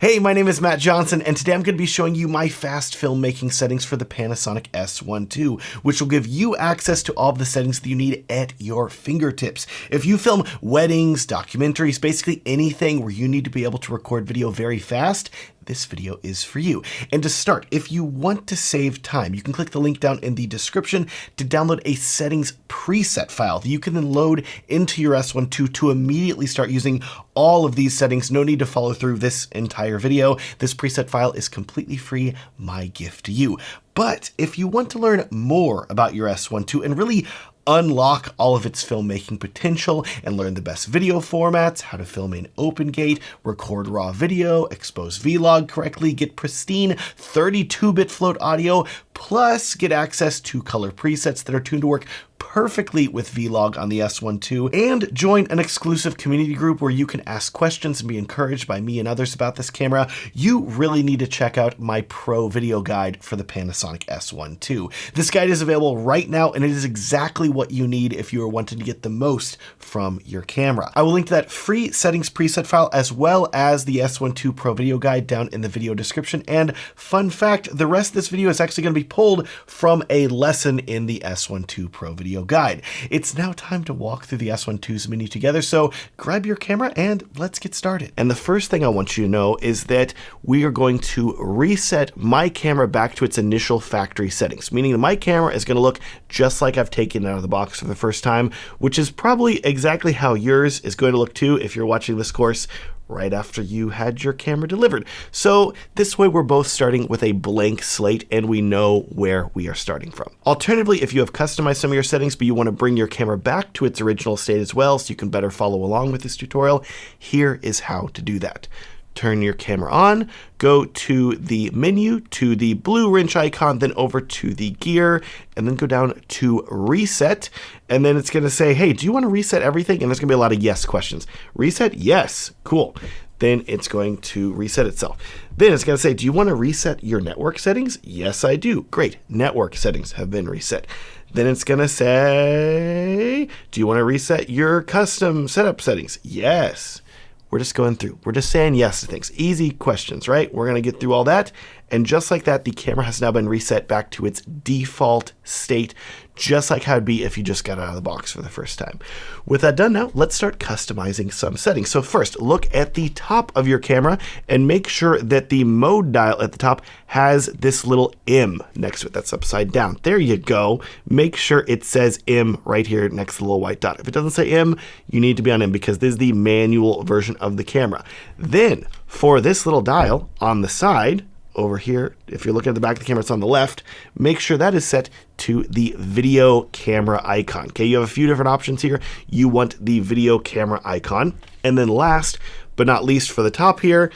Hey, my name is Matt Johnson, and today I'm going to be showing you my fast filmmaking settings for the Panasonic S1 II, which will give you access to all of the settings that you need at your fingertips. If you film weddings, documentaries, basically anything where you need to be able to record video very fast, this video is for you. And to start, if you want to save time, you can click the link down in the description to download a settings preset file that you can then load into your S1 II to immediately start using all of these settings. No need to follow through this entire video. This preset file is completely free, my gift to you. But if you want to learn more about your S1 II and really unlock all of its filmmaking potential and learn the best video formats, how to film in OpenGate, record raw video, expose vlog correctly, get pristine 32-bit float audio, plus get access to color presets that are tuned to work perfectly with Vlog on the S1 II, and join an exclusive community group where you can ask questions and be encouraged by me and others about this camera, you really need to check out my pro video guide for the Panasonic S1 II. This guide is available right now, and it is exactly what you need if you are wanting to get the most from your camera. I will link to that free settings preset file as well as the S1 II Pro video guide down in the video description. And fun fact, the rest of this video is actually going to be pulled from a lesson in the S1 II Pro video guide. It's now time to walk through the S1 II's menu together, so grab your camera and let's get started. And the first thing I want you to know is that we are going to reset my camera back to its initial factory settings, meaning that my camera is going to look just like I've taken it out of the box for the first time, which is probably exactly how yours is going to look too if you're watching this course right after you had your camera delivered. So this way we're both starting with a blank slate and we know where we are starting from. Alternatively, if you have customized some of your settings but you want to bring your camera back to its original state as well so you can better follow along with this tutorial, here is how to do that. Turn your camera on, go to the menu, to the blue wrench icon, then over to the gear, and then go down to reset. And then it's going to say, hey, do you want to reset everything? And there's going to be a lot of yes questions. Reset? Yes. Cool. Then it's going to reset itself. Then it's going to say, do you want to reset your network settings? Yes, I do. Great. Network settings have been reset. Then it's going to say, do you want to reset your custom setup settings? Yes. We're just going through. We're just saying yes to things. Easy questions, right? We're going to get through all that. And just like that, the camera has now been reset back to its default state, just like how it'd be if you just got it out of the box for the first time. With that done now, let's start customizing some settings. So first, look at the top of your camera and make sure that the mode dial at the top has this little M next to it. That's upside down. There you go. Make sure it says M right here next to the little white dot. If it doesn't say M, you need to be on M because this is the manual version of the camera. Then for this little dial on the side, over here, if you're looking at the back of the camera, it's on the left, make sure that is set to the video camera icon. Okay, you have a few different options here. You want the video camera icon. And then last but not least for the top here,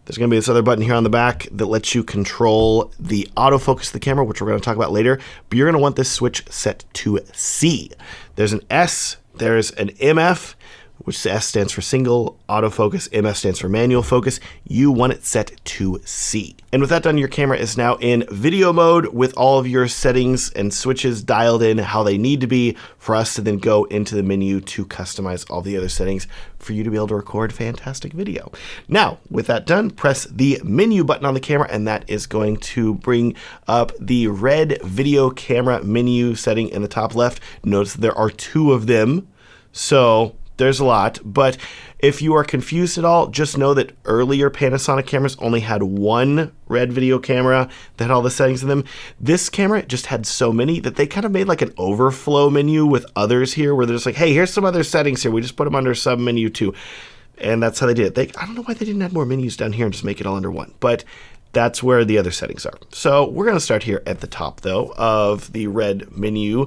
there's going to be this other button here on the back that lets you control the autofocus of the camera, which we're going to talk about later. But you're going to want this switch set to C. There's an S, there's an MF, which S stands for single autofocus, MF stands for manual focus. You want it set to C. And with that done, your camera is now in video mode with all of your settings and switches dialed in how they need to be for us to then go into the menu to customize all the other settings for you to be able to record fantastic video. Now, with that done, press the menu button on the camera and that is going to bring up the red video camera menu setting in the top left. Notice there are two of them. So there's a lot, but if you are confused at all, just know that earlier Panasonic cameras only had one red video camera that had all the settings in them. This camera just had so many that they kind of made like an overflow menu with others here where they're just like, hey, here's some other settings here. We just put them under sub menu too. And that's how they did it. I don't know why they didn't add more menus down here and just make it all under one, but that's where the other settings are. So we're going to start here at the top though of the red menu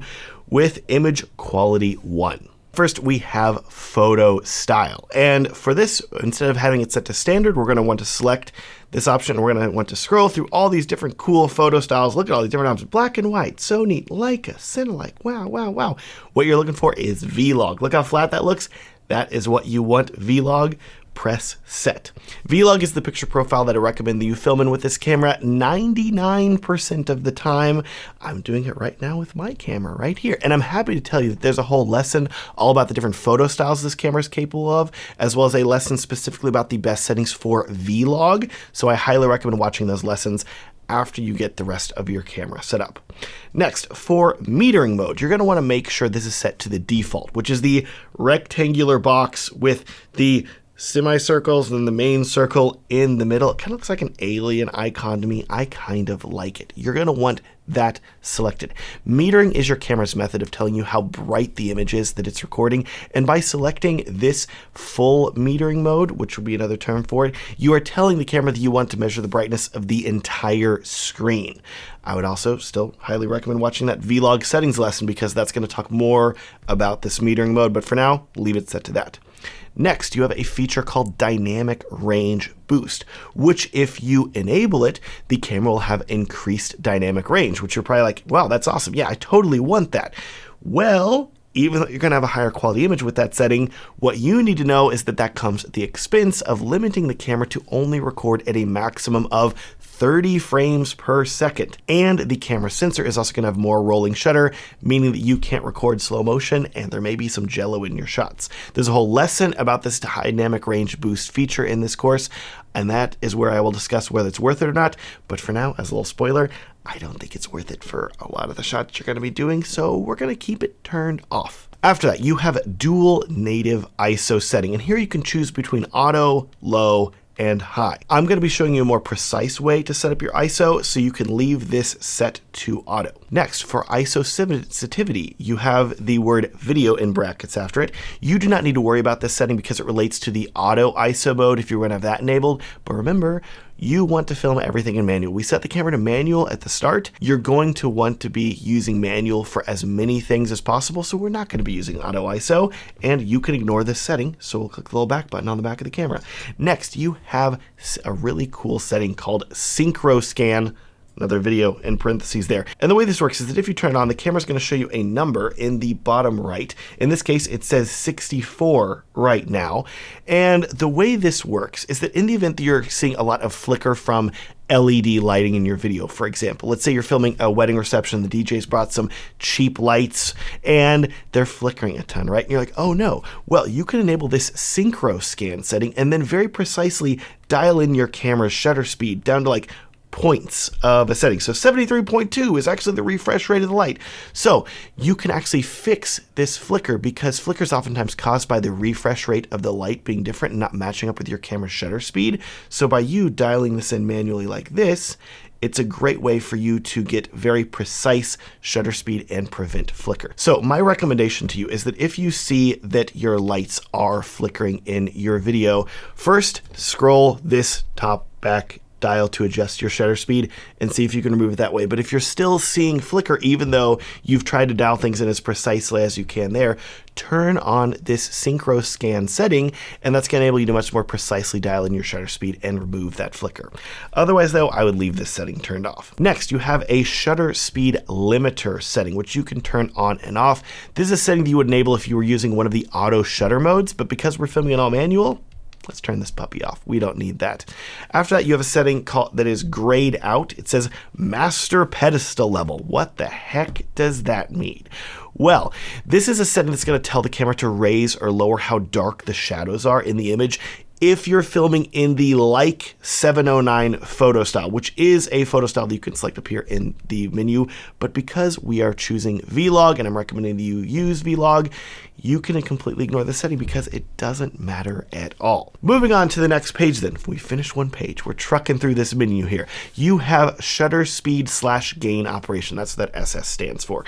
with image quality 1. First, we have photo style. And for this, instead of having it set to standard, we're going to want to select this option. We're going to want to scroll through all these different cool photo styles. Look at all these different options. Black and white, so neat. Leica, Cinelike, wow, wow, wow. What you're looking for is Vlog. Look how flat that looks. That is what you want, Vlog. press set. Vlog is the picture profile that I recommend that you film in with this camera 99% of the time. I'm doing it right now with my camera right here. And I'm happy to tell you that there's a whole lesson all about the different photo styles this camera is capable of, as well as a lesson specifically about the best settings for Vlog. So I highly recommend watching those lessons after you get the rest of your camera set up. Next, for metering mode, you're going to want to make sure this is set to the default, which is the rectangular box with the semicircles and then the main circle in the middle. It kind of looks like an alien icon to me. I kind of like it. You're going to want that selected. Metering is your camera's method of telling you how bright the image is that it's recording, and by selecting this full metering mode, which would be another term for it, you are telling the camera that you want to measure the brightness of the entire screen. I would also still highly recommend watching that Vlog settings lesson because that's going to talk more about this metering mode, but for now, leave it set to that. Next, you have a feature called Dynamic Range Boost, which if you enable it, the camera will have increased dynamic range, which you're probably like, wow, that's awesome. Yeah, I totally want that. Well, even though you're going to have a higher quality image with that setting, what you need to know is that that comes at the expense of limiting the camera to only record at a maximum of 30 frames per second. And the camera sensor is also going to have more rolling shutter, meaning that you can't record slow motion and there may be some jello in your shots. There's a whole lesson about this dynamic range boost feature in this course, and that is where I will discuss whether it's worth it or not. But for now, as a little spoiler, I don't think it's worth it for a lot of the shots you're going to be doing, so we're going to keep it turned off. After that, you have dual native ISO setting, and here you can choose between auto, low, and high. I'm going to be showing you a more precise way to set up your ISO, so you can leave this set to auto. Next, for ISO sensitivity, you have the word video in brackets after it. You do not need to worry about this setting because it relates to the auto ISO mode if you're going to have that enabled, but remember, you want to film everything in manual. We set the camera to manual at the start. You're going to want to be using manual for as many things as possible, so we're not going to be using auto ISO, and you can ignore this setting, so we'll click the little back button on the back of the camera. Next, you have a really cool setting called Synchro Scan, another video in parentheses there. And the way this works is that if you turn it on, the camera's going to show you a number in the bottom right. In this case, it says 64 right now. And the way this works is that in the event that you're seeing a lot of flicker from LED lighting in your video, for example, let's say you're filming a wedding reception, the DJ's brought some cheap lights and they're flickering a ton, right? And you're like, oh no. Well, you can enable this synchro scan setting and then very precisely dial in your camera's shutter speed down to like points of a setting. So 73.2 is actually the refresh rate of the light. So you can actually fix this flicker because flicker is oftentimes caused by the refresh rate of the light being different and not matching up with your camera's shutter speed. So by you dialing this in manually like this, it's a great way for you to get very precise shutter speed and prevent flicker. So my recommendation to you is that if you see that your lights are flickering in your video, first scroll this top back dial to adjust your shutter speed and see if you can remove it that way. But if you're still seeing flicker, even though you've tried to dial things in as precisely as you can there, turn on this synchro scan setting, and that's going to enable you to much more precisely dial in your shutter speed and remove that flicker. Otherwise though, I would leave this setting turned off. Next, you have a shutter speed limiter setting, which you can turn on and off. This is a setting that you would enable if you were using one of the auto shutter modes, but because we're filming it all manual, let's turn this puppy off. We don't need that. After that, you have a setting that is grayed out. It says master pedestal level. What the heck does that mean? Well, this is a setting that's going to tell the camera to raise or lower how dark the shadows are in the image if you're filming in the like 709 photo style, which is a photo style that you can select up here in the menu. But because we are choosing Vlog and I'm recommending that you use Vlog, you can completely ignore this setting because it doesn't matter at all. Moving on to the next page then. We finished one page. We're trucking through this menu here. You have shutter speed / gain operation. That's what that SS stands for.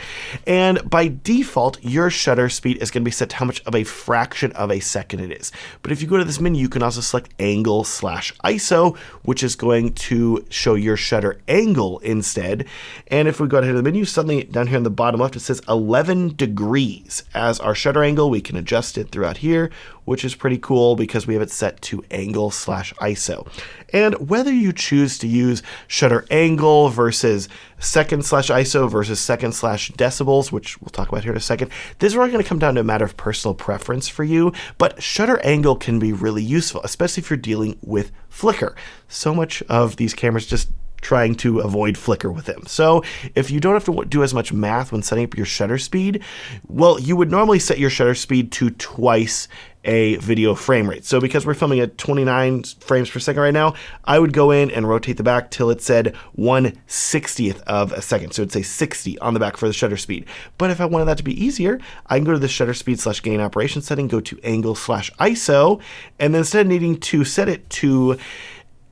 And by default, your shutter speed is going to be set to how much of a fraction of a second it is. But if you go to this menu, you can also select angle / ISO, which is going to show your shutter angle instead. And if we go ahead to the menu, suddenly down here in the bottom left, it says 11 degrees as our shutter angle. We can adjust it throughout here. which is pretty cool because we have it set to angle/ISO. And whether you choose to use shutter angle versus second/ISO versus second/decibels, which we'll talk about here in a second, this is really going to come down to a matter of personal preference for you, but shutter angle can be really useful, especially if you're dealing with flicker. So much of these cameras just trying to avoid flicker with them. So if you don't have to do as much math when setting up your shutter speed, well, you would normally set your shutter speed to twice a video frame rate. So because we're filming at 29 frames per second right now, I would go in and rotate the back till it said 1/60th of a second. So it'd say 60 on the back for the shutter speed. But if I wanted that to be easier, I can go to the shutter speed/gain operation setting, go to angle/ISO, and then instead of needing to set it to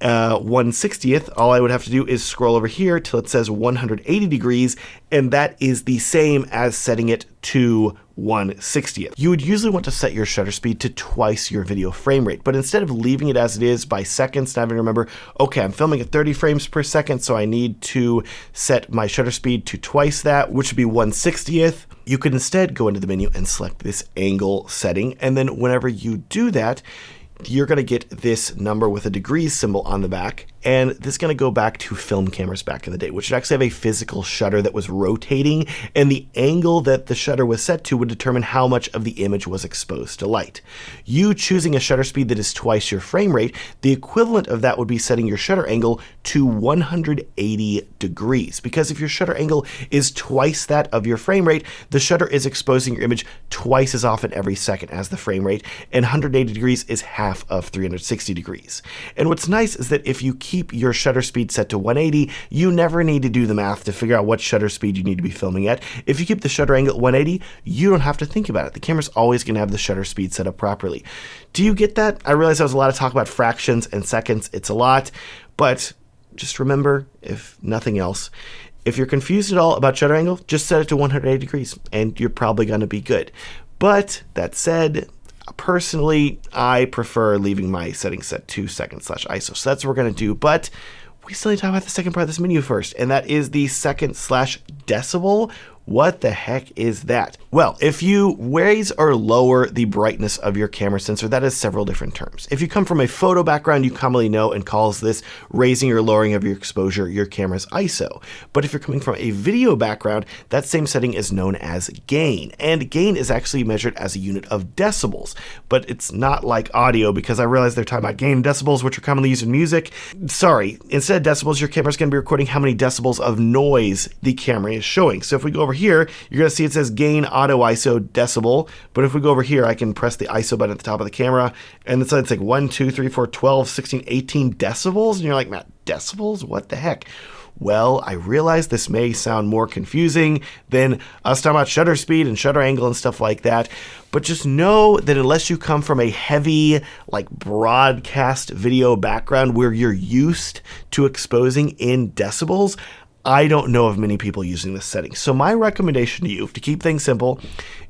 1/60th, all I would have to do is scroll over here till it says 180 degrees, and that is the same as setting it to 1/60th. You would usually want to set your shutter speed to twice your video frame rate, but instead of leaving it as it is by seconds, now having to remember, okay, I'm filming at 30 frames per second, so I need to set my shutter speed to twice that, which would be 1/60th. You could instead go into the menu and select this angle setting, and then whenever you do that, you're going to get this number with a degrees symbol on the back, and this is going to go back to film cameras back in the day, which would actually have a physical shutter that was rotating, and the angle that the shutter was set to would determine how much of the image was exposed to light. You choosing a shutter speed that is twice your frame rate, the equivalent of that would be setting your shutter angle to 180 degrees, because if your shutter angle is twice that of your frame rate, the shutter is exposing your image twice as often every second as the frame rate, and 180 degrees is half of 360 degrees. And what's nice is that if you keep your shutter speed set to 180, you never need to do the math to figure out what shutter speed you need to be filming at. If you keep the shutter angle at 180, you don't have to think about it. The camera's always going to have the shutter speed set up properly. Do you get that? I realize that was a lot of talk about fractions and seconds. It's a lot, but just remember, if nothing else, if you're confused at all about shutter angle, just set it to 180 degrees and you're probably going to be good. But that said, personally, I prefer leaving my settings set to second/ISO. So that's what we're going to do, but we still need to talk about the second part of this menu first, and that is the second/decibel. What the heck is that? Well, if you raise or lower the brightness of your camera sensor, that has several different terms. If you come from a photo background, you commonly know and calls this raising or lowering of your exposure, your camera's ISO. But if you're coming from a video background, that same setting is known as gain. And gain is actually measured as a unit of decibels, but it's not like audio, because I realize they're talking about gain and decibels, which are commonly used in music. Sorry, instead of decibels, your camera's going to be recording how many decibels of noise the camera is showing. So if we go over here, you're going to see it says gain auto ISO decibel, but if we go over here, I can press the ISO button at the top of the camera, and it's like 1, 2, 3, 4, 12, 16, 18 decibels, and you're like, Matt, decibels? What the heck? Well, I realize this may sound more confusing than us talking about shutter speed and shutter angle and stuff like that, but just know that unless you come from a heavy, like broadcast video background where you're used to exposing in decibels, I don't know of many people using this setting. So my recommendation to you, to keep things simple,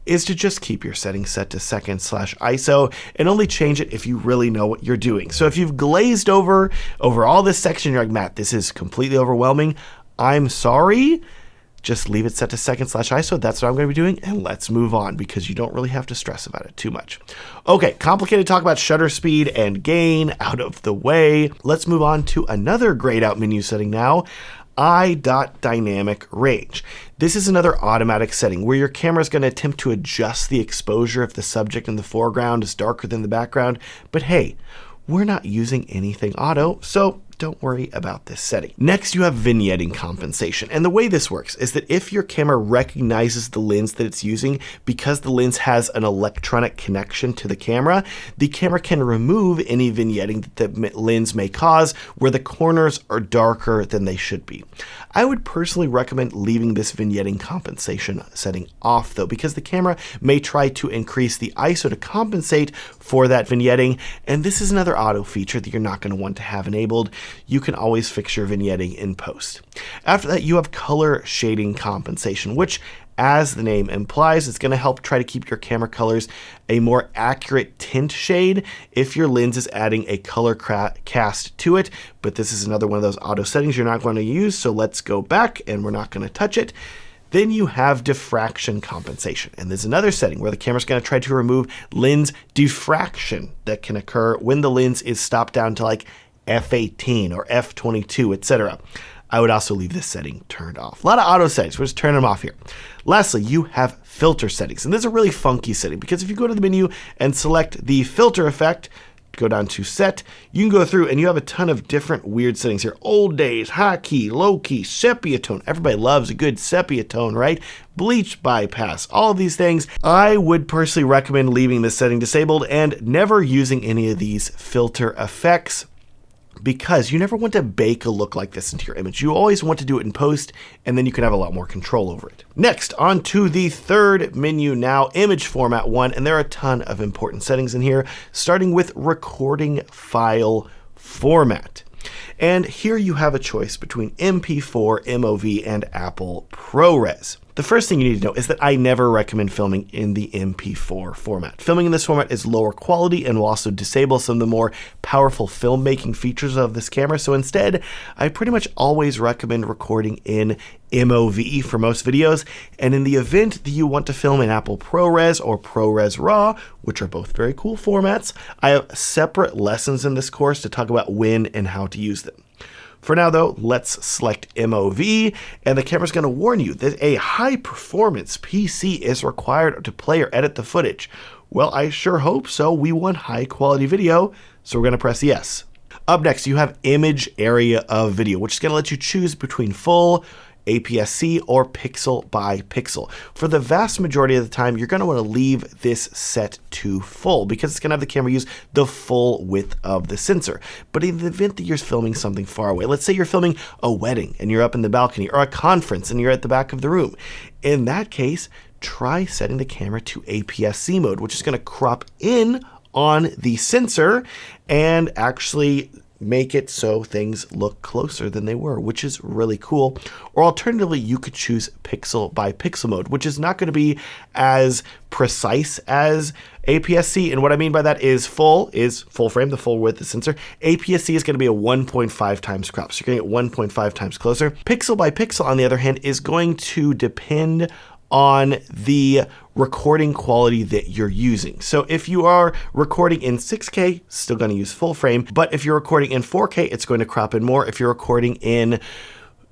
is to just keep your settings set to second/ISO and only change it if you really know what you're doing. So if you've glazed over all this section, you're like, Matt, this is completely overwhelming. I'm sorry. Just leave it set to second/ISO. That's what I'm going to be doing, and let's move on, because you don't really have to stress about it too much. Okay, complicated talk about shutter speed and gain out of the way. Let's move on to another grayed out menu setting now. Dynamic range. This is another automatic setting where your camera is going to attempt to adjust the exposure if the subject in the foreground is darker than the background. But hey, we're not using anything auto, so don't worry about this setting. Next, you have vignetting compensation. And the way this works is that if your camera recognizes the lens that it's using, because the lens has an electronic connection to the camera can remove any vignetting that the lens may cause where the corners are darker than they should be. I would personally recommend leaving this vignetting compensation setting off though, because the camera may try to increase the ISO to compensate for that vignetting, and this is another auto feature that you're not going to want to have enabled. You can always fix your vignetting in post. After that, you have color shading compensation, which, as the name implies, it's going to help try to keep your camera colors a more accurate tint shade if your lens is adding a color cast to it. But this is another one of those auto settings you're not going to use, so let's go back and we're not going to touch it. Then you have diffraction compensation. And there's another setting where the camera's going to try to remove lens diffraction that can occur when the lens is stopped down to like f18 or f22, etc. I would also leave this setting turned off. A lot of auto settings, we'll just turn them off here. Lastly, you have filter settings. And this is a really funky setting because if you go to the menu and select the filter effect, go down to set, you can go through and you have a ton of different weird settings here. Old days, high key, low key, sepia tone. Everybody loves a good sepia tone, right? Bleach bypass, all of these things. I would personally recommend leaving this setting disabled and never using any of these filter effects, because you never want to bake a look like this into your image. You always want to do it in post, and then you can have a lot more control over it. Next, on to the third menu now, image format 1, and there are a ton of important settings in here, starting with recording file format. And here you have a choice between MP4, MOV, and Apple ProRes. The first thing you need to know is that I never recommend filming in the MP4 format. Filming in this format is lower quality and will also disable some of the more powerful filmmaking features of this camera. So instead, I pretty much always recommend recording in MOV for most videos. And in the event that you want to film in Apple ProRes or ProRes RAW, which are both very cool formats, I have separate lessons in this course to talk about when and how to use them. For now though, let's select MOV, and the camera's going to warn you that a high-performance PC is required to play or edit the footage. Well, I sure hope so. We want high-quality video, so we're going to press yes. Up next, you have image area of video, which is going to let you choose between full, APS-C, or pixel by pixel. For the vast majority of the time, you're going to want to leave this set to full because it's going to have the camera use the full width of the sensor. But in the event that you're filming something far away, let's say you're filming a wedding and you're up in the balcony, or a conference and you're at the back of the room. In that case, try setting the camera to APS-C mode, which is going to crop in on the sensor and actually make it so things look closer than they were, which is really cool. Or alternatively, you could choose pixel by pixel mode, which is not going to be as precise as APS-C. And what I mean by that is full frame, the full width of the sensor. APS-C is going to be a 1.5 times crop, so you're going to get 1.5 times closer. Pixel by pixel, on the other hand, is going to depend on the recording quality that you're using. So if you are recording in 6K, still going to use full frame, but if you're recording in 4K, it's going to crop in more. If you're recording in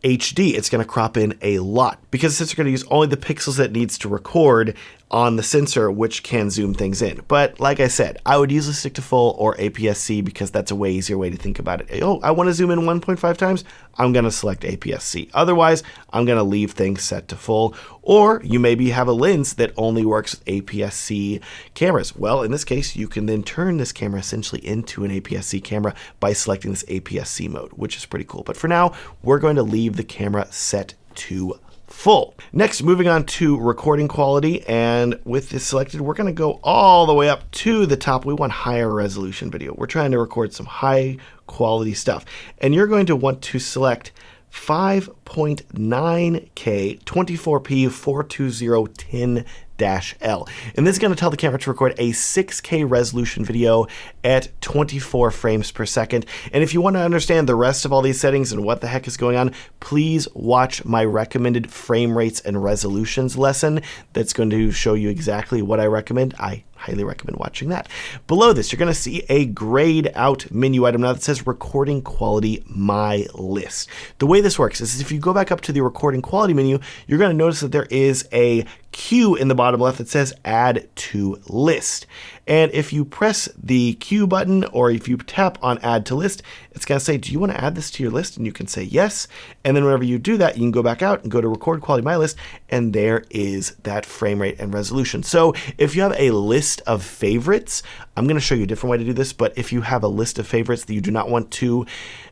HD, it's going to crop in a lot because the sensor going to use only the pixels that it needs to record on the sensor, which can zoom things in. But like I said, I would usually stick to full or APS-C because that's a way easier way to think about it. Oh, I want to zoom in 1.5 times. I'm going to select APS-C. Otherwise, I'm going to leave things set to full. Or you maybe have a lens that only works with APS-C cameras. Well, in this case, you can then turn this camera essentially into an APS-C camera by selecting this APS-C mode, which is pretty cool. But for now, we're going to leave the camera set to full. Next, moving on to recording quality, and with this selected, we're going to go all the way up to the top. We want higher resolution video. We're trying to record some high quality stuff, and you're going to want to select 5.9K 24p 42010-L. And this is going to tell the camera to record a 6K resolution video at 24 frames per second. And if you want to understand the rest of all these settings and what the heck is going on, please watch my recommended frame rates and resolutions lesson. That's going to show you exactly what I recommend. I highly recommend watching that. Below this, you're going to see a grayed out menu item now that says recording quality my list. The way this works is if you go back up to the recording quality menu, you're going to notice that there is a Q in the bottom left that says add to list. And if you press the Q button or if you tap on add to list, it's going to say, do you want to add this to your list? And you can say yes. And then whenever you do that, you can go back out and go to record quality my list. And there is that frame rate and resolution. So if you have a list of favorites, I'm going to show you a different way to do this. But if you have a list of favorites that you do not want to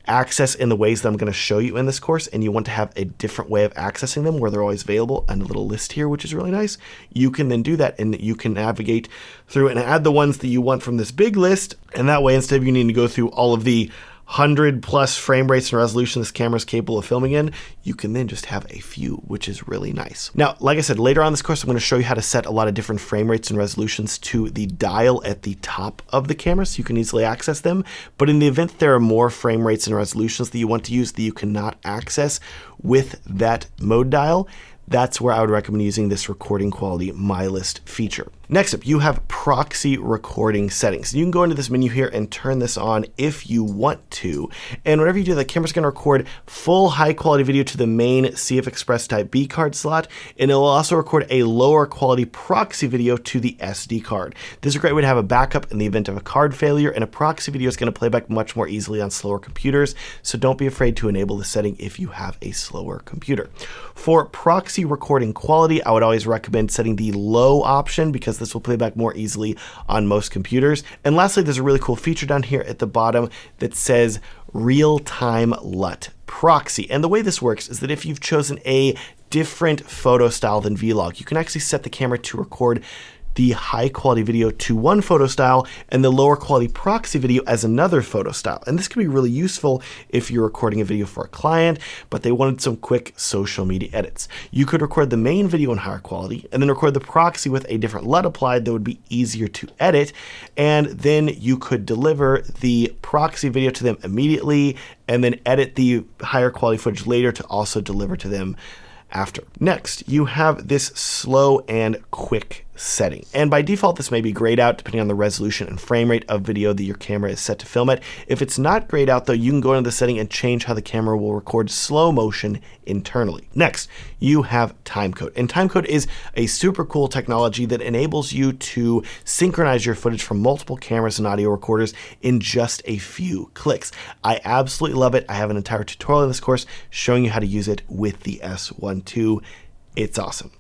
access in the ways that I'm going to show you in this course, and you want to have a different way of accessing them where they're always available and a little list here, which is really nice, you can then do that and you can navigate through and add the ones that you want from this big list. And that way, instead of you needing to go through all of the 100+ frame rates and resolution this camera is capable of filming in, you can then just have a few, which is really nice. Now, like I said, later on in this course, I'm going to show you how to set a lot of different frame rates and resolutions to the dial at the top of the camera so you can easily access them. But in the event there are more frame rates and resolutions that you want to use that you cannot access with that mode dial, that's where I would recommend using this recording quality My List feature. Next up, you have proxy recording settings. You can go into this menu here and turn this on if you want to. And whenever you do, the camera's going to record full high quality video to the main CF Express Type B card slot, and it will also record a lower quality proxy video to the SD card. This is a great way to have a backup in the event of a card failure, and a proxy video is going to play back much more easily on slower computers, so don't be afraid to enable the setting if you have a slower computer. For proxy recording quality, I would always recommend setting the low option because this will play back more easily on most computers. And lastly, there's a really cool feature down here at the bottom that says real-time LUT proxy. And the way this works is that if you've chosen a different photo style than Vlog, you can actually set the camera to record the high quality video to one photo style and the lower quality proxy video as another photo style. And this can be really useful if you're recording a video for a client, but they wanted some quick social media edits. You could record the main video in higher quality and then record the proxy with a different LUT applied that would be easier to edit. And then you could deliver the proxy video to them immediately and then edit the higher quality footage later to also deliver to them after. Next, you have this slow and quick setting. And by default, this may be grayed out depending on the resolution and frame rate of video that your camera is set to film at. If it's not grayed out though, you can go into the setting and change how the camera will record slow motion internally. Next, you have timecode. And timecode is a super cool technology that enables you to synchronize your footage from multiple cameras and audio recorders in just a few clicks. I absolutely love it. I have an entire tutorial in this course showing you how to use it with the S1 II. It's awesome.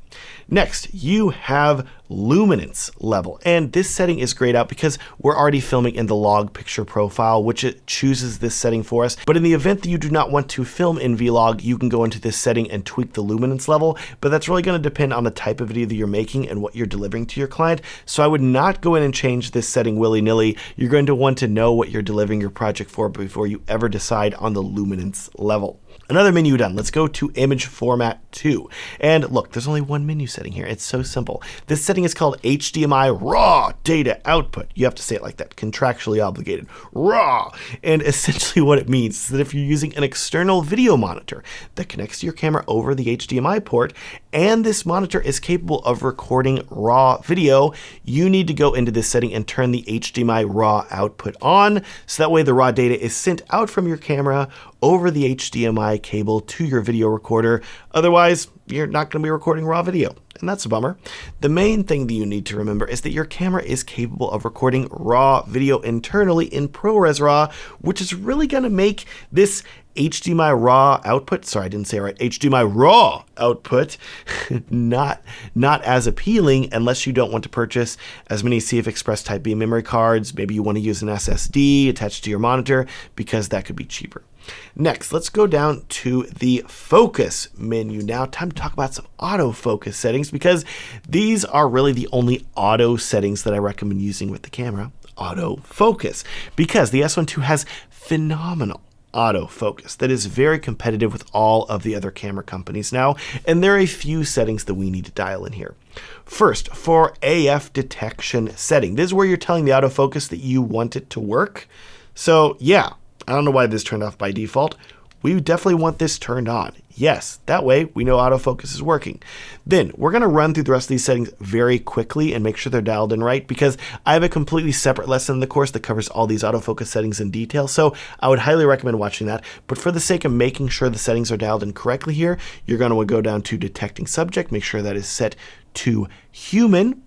Next, you have luminance level, and this setting is grayed out because we're already filming in the log picture profile, which it chooses this setting for us. But in the event that you do not want to film in Vlog, you can go into this setting and tweak the luminance level, but that's really going to depend on the type of video that you're making and what you're delivering to your client. So I would not go in and change this setting willy-nilly. You're going to want to know what you're delivering your project for before you ever decide on the luminance level. Another menu done. Let's go to image format 2. And look, there's only one menu setting here. It's so simple. This setting is called HDMI raw data output. You have to say it like that, contractually obligated. Raw. And essentially what it means is that if you're using an external video monitor that connects to your camera over the HDMI port, and this monitor is capable of recording raw video, you need to go into this setting and turn the HDMI raw output on, so that way the raw data is sent out from your camera over the HDMI cable to your video recorder. Otherwise, you're not going to be recording raw video, and that's a bummer. The main thing that you need to remember is that your camera is capable of recording raw video internally in ProRes RAW, which is really going to make this HDMI raw output, sorry, I didn't say it right, HDMI raw output, not as appealing unless you don't want to purchase as many CF Express Type B memory cards. Maybe you want to use an SSD attached to your monitor because that could be cheaper. Next, let's go down to the focus menu. Now, time to talk about some autofocus settings because these are really the only auto settings that I recommend using with the camera. Autofocus, because the S1 II has phenomenal autofocus that is very competitive with all of the other camera companies now, and there are a few settings that we need to dial in here. First, for AF detection setting, this is where you're telling the autofocus that you want it to work. So yeah, I don't know why this turned off by default. We definitely want this turned on. Yes, that way we know autofocus is working. Then we're going to run through the rest of these settings very quickly and make sure they're dialed in right, because I have a completely separate lesson in the course that covers all these autofocus settings in detail. So I would highly recommend watching that. But for the sake of making sure the settings are dialed in correctly here, you're going to go down to detecting subject, make sure that is set to human.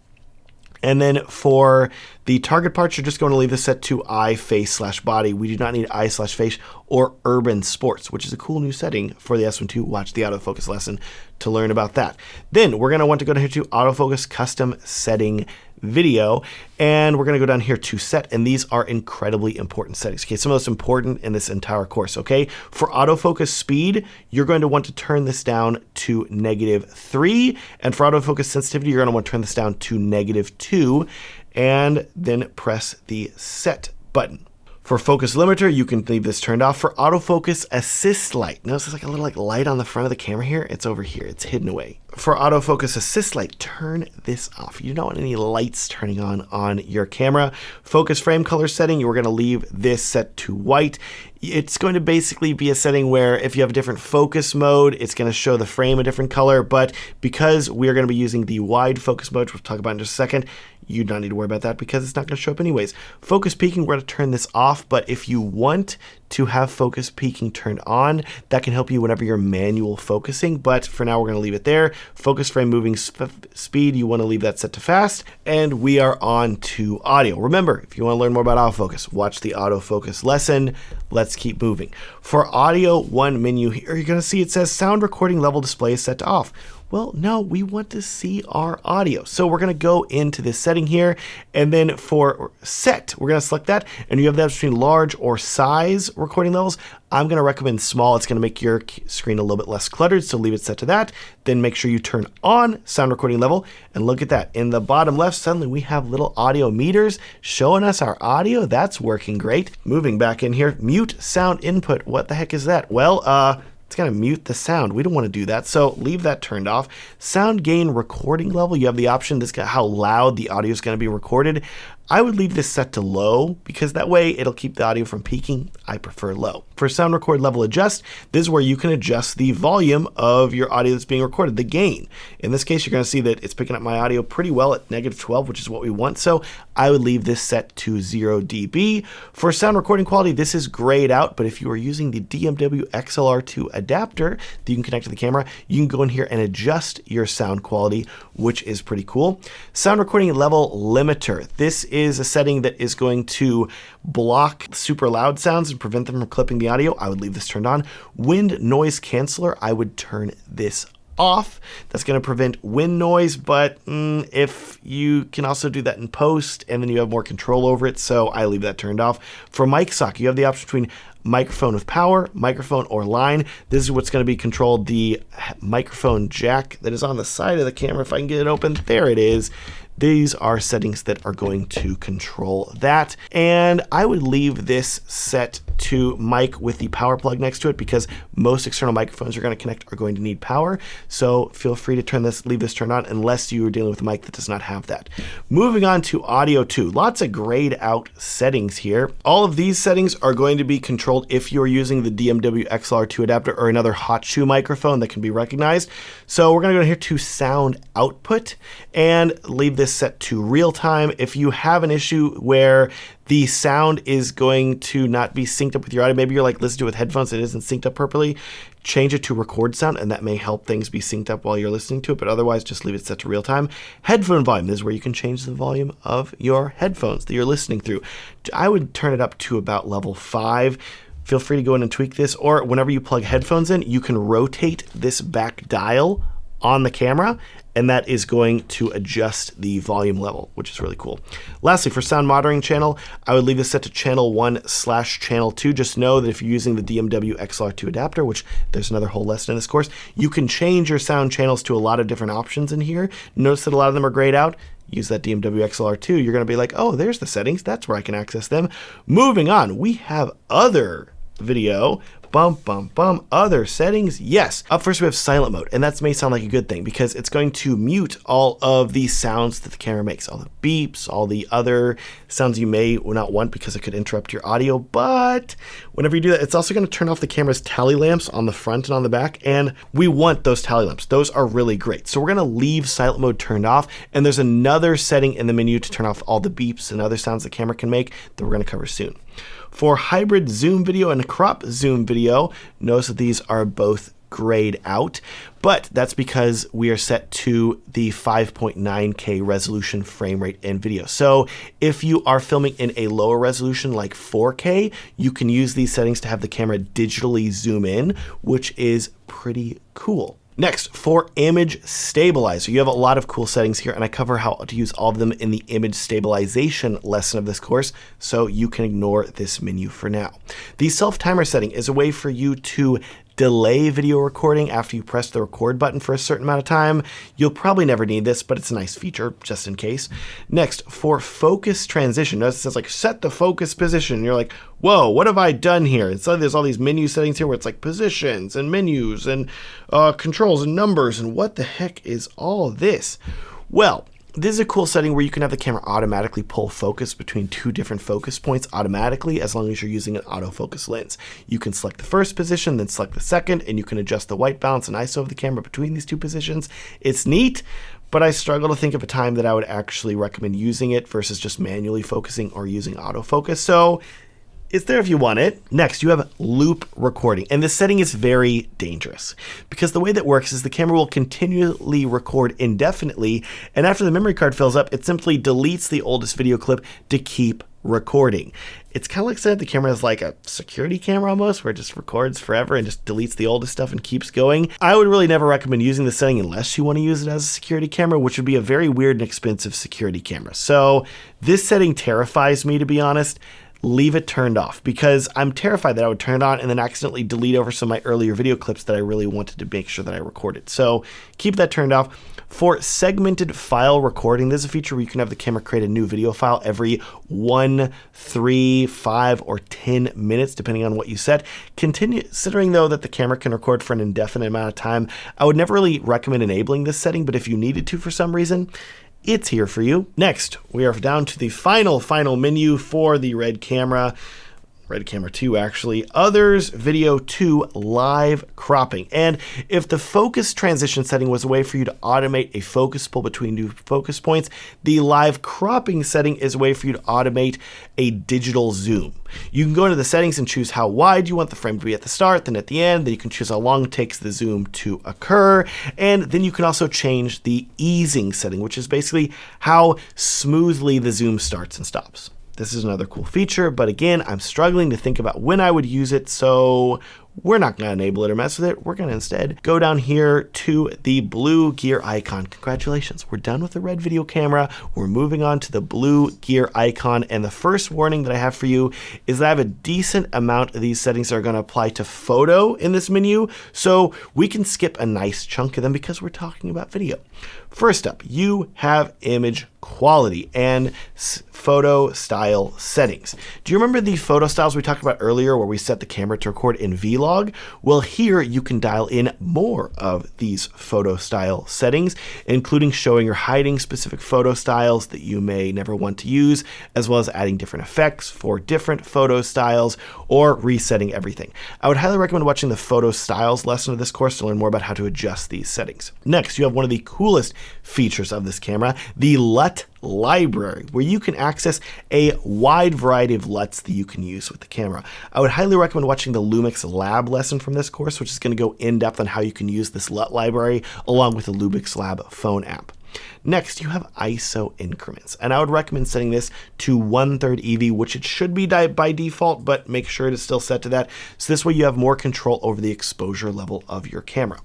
And then for the target parts, you're just going to leave this set to eye, face / body. We do not need eye / face or urban sports, which is a cool new setting for the S1 II. Watch the autofocus lesson to learn about that. Then we're going to want to go down here to autofocus custom setting video, and we're going to go down here to set, and these are incredibly important settings. Okay, some of the most important in this entire course. Okay, for autofocus speed, you're going to want to turn this down to -3, and for autofocus sensitivity, you're going to want to turn this down to -2, and then press the set button. For focus limiter, you can leave this turned off. For autofocus assist light, notice there's like a little light on the front of the camera here. It's over here, it's hidden away. For autofocus assist light, turn this off. You don't want any lights turning on your camera. Focus frame color setting, we're gonna leave this set to white. It's going to basically be a setting where if you have a different focus mode, it's going to show the frame a different color, but because we're going to be using the wide focus mode, which we'll talk about in just a second, you don't need to worry about that because it's not going to show up anyways. Focus peaking, we're going to turn this off, but if you want to have focus peaking turned on, that can help you whenever you're manual focusing, but for now we're going to leave it there. Focus frame moving speed, you want to leave that set to fast, and we are on to audio. Remember, if you want to learn more about autofocus, watch the autofocus lesson. Let's keep moving. For audio, one menu here, you're going to see it says sound recording level display is set to off. Well, no, we want to see our audio. So we're going to go into this setting here, and then for set, we're going to select that, and you have that between large or size recording levels. I'm going to recommend small. It's going to make your screen a little bit less cluttered, so leave it set to that. Then make sure you turn on sound recording level, and look at that. In the bottom left, suddenly we have little audio meters showing us our audio. That's working great. Moving back in here, mute sound input. What the heck is that? Well, it's going to mute the sound. We don't want to do that, so leave that turned off. Sound gain recording level, you have the option, this is how loud the audio is going to be recorded. I would leave this set to low because that way it'll keep the audio from peaking. I prefer low. For sound record level adjust, this is where you can adjust the volume of your audio that's being recorded, the gain. In this case, you're going to see that it's picking up my audio pretty well at -12, which is what we want. So I would leave this set to 0 dB. For sound recording quality, this is grayed out, but if you are using the DMW XLR2 adapter that you can connect to the camera, you can go in here and adjust your sound quality, which is pretty cool. Sound recording level limiter. This is a setting that is going to block super loud sounds and prevent them from clipping the audio. I would leave this turned on. Wind noise canceller, I would turn this off. That's going to prevent wind noise, but if you can also do that in post and then you have more control over it, so I leave that turned off. For mic socket, you have the option between microphone with power, microphone or line. This is what's going to be controlled. The microphone jack that is on the side of the camera, if I can get it open, there it is. These are settings that are going to control that. And I would leave this set to mic with the power plug next to it because most external microphones you're going to connect are going to need power. So feel free to leave this turned on unless you are dealing with a mic that does not have that. Moving on to audio 2. Lots of grayed out settings here. All of these settings are going to be controlled if you're using the DMW XLR2 adapter or another hot shoe microphone that can be recognized. So we're going to go here to sound output and leave this set to real time. If you have an issue where the sound is going to not be synced up with your audio, maybe you're like listening to it with headphones, it isn't synced up properly, change it to record sound and that may help things be synced up while you're listening to it, but otherwise just leave it set to real time. Headphone volume, this is where you can change the volume of your headphones that you're listening through. I would turn it up to about level 5. Feel free to go in and tweak this, or whenever you plug headphones in, you can rotate this back dial on the camera, and that is going to adjust the volume level, which is really cool. Lastly, for sound monitoring channel, I would leave this set to channel 1/channel 2. Just know that if you're using the DMW XLR2 adapter, which there's another whole lesson in this course, you can change your sound channels to a lot of different options in here. Notice that a lot of them are grayed out. Use that DMW XLR2, you're gonna be like, oh, there's the settings, that's where I can access them. Moving on, we have other video. Other settings. Yes. Up first we have silent mode, and that may sound like a good thing because it's going to mute all of the sounds that the camera makes, all the beeps, all the other sounds you may not want because it could interrupt your audio. But whenever you do that, it's also going to turn off the camera's tally lamps on the front and on the back, and we want those tally lamps. Those are really great. So we're going to leave silent mode turned off, and there's another setting in the menu to turn off all the beeps and other sounds the camera can make that we're going to cover soon. For hybrid zoom video and crop zoom video, notice that these are both grayed out, but that's because we are set to the 5.9K resolution frame rate in video. So if you are filming in a lower resolution like 4K, you can use these settings to have the camera digitally zoom in, which is pretty cool. Next, for image stabilizer, you have a lot of cool settings here, and I cover how to use all of them in the image stabilization lesson of this course, so you can ignore this menu for now. The self-timer setting is a way for you to delay video recording after you press the record button for a certain amount of time. You'll probably never need this, but it's a nice feature just in case. Next, for focus transition, notice it says like set the focus position. And you're like, whoa, what have I done here? And so there's all these menu settings here where it's like positions and menus and controls and numbers, and what the heck is all this? Well, this is a cool setting where you can have the camera automatically pull focus between two different focus points automatically as long as you're using an autofocus lens. You can select the first position, then select the second, and you can adjust the white balance and ISO of the camera between these two positions. It's neat, but I struggle to think of a time that I would actually recommend using it versus just manually focusing or using autofocus. So it's there if you want it. Next, you have loop recording, and this setting is very dangerous because the way that works is the camera will continually record indefinitely, and after the memory card fills up, it simply deletes the oldest video clip to keep recording. It's kind of like saying the camera is like a security camera almost, where it just records forever and just deletes the oldest stuff and keeps going. I would really never recommend using this setting unless you want to use it as a security camera, which would be a very weird and expensive security camera. So this setting terrifies me, to be honest. Leave it turned off because I'm terrified that I would turn it on and then accidentally delete over some of my earlier video clips that I really wanted to make sure that I recorded. So keep that turned off. For segmented file recording, there's a feature where you can have the camera create a new video file every 1, 3, 5, or 10 minutes, depending on what you set. Considering though that the camera can record for an indefinite amount of time, I would never really recommend enabling this setting, but if you needed to for some reason, it's here for you. Next, we are down to the final menu for the Red Camera 2 actually, Others Video 2 Live Cropping. And if the focus transition setting was a way for you to automate a focus pull between two focus points, the live cropping setting is a way for you to automate a digital zoom. You can go into the settings and choose how wide you want the frame to be at the start, then at the end, then you can choose how long it takes the zoom to occur, and then you can also change the easing setting, which is basically how smoothly the zoom starts and stops. This is another cool feature, but again, I'm struggling to think about when I would use it, so we're not going to enable it or mess with it. We're going to instead go down here to the blue gear icon. Congratulations, we're done with the red video camera. We're moving on to the blue gear icon, and the first warning that I have for you is that I have a decent amount of these settings that are going to apply to photo in this menu, so we can skip a nice chunk of them because we're talking about video. First up, you have image quality and photo style settings. Do you remember the photo styles we talked about earlier where we set the camera to record in vlog? Well, here you can dial in more of these photo style settings, including showing or hiding specific photo styles that you may never want to use, as well as adding different effects for different photo styles or resetting everything. I would highly recommend watching the photo styles lesson of this course to learn more about how to adjust these settings. Next, you have one of the coolest features of this camera, the LUT library, where you can access a wide variety of LUTs that you can use with the camera. I would highly recommend watching the Lumix Lab lesson from this course, which is going to go in depth on how you can use this LUT library along with the Lumix Lab phone app. Next, you have ISO increments, and I would recommend setting this to 1/3 EV, which it should be by default, but make sure it is still set to that. So this way you have more control over the exposure level of your camera.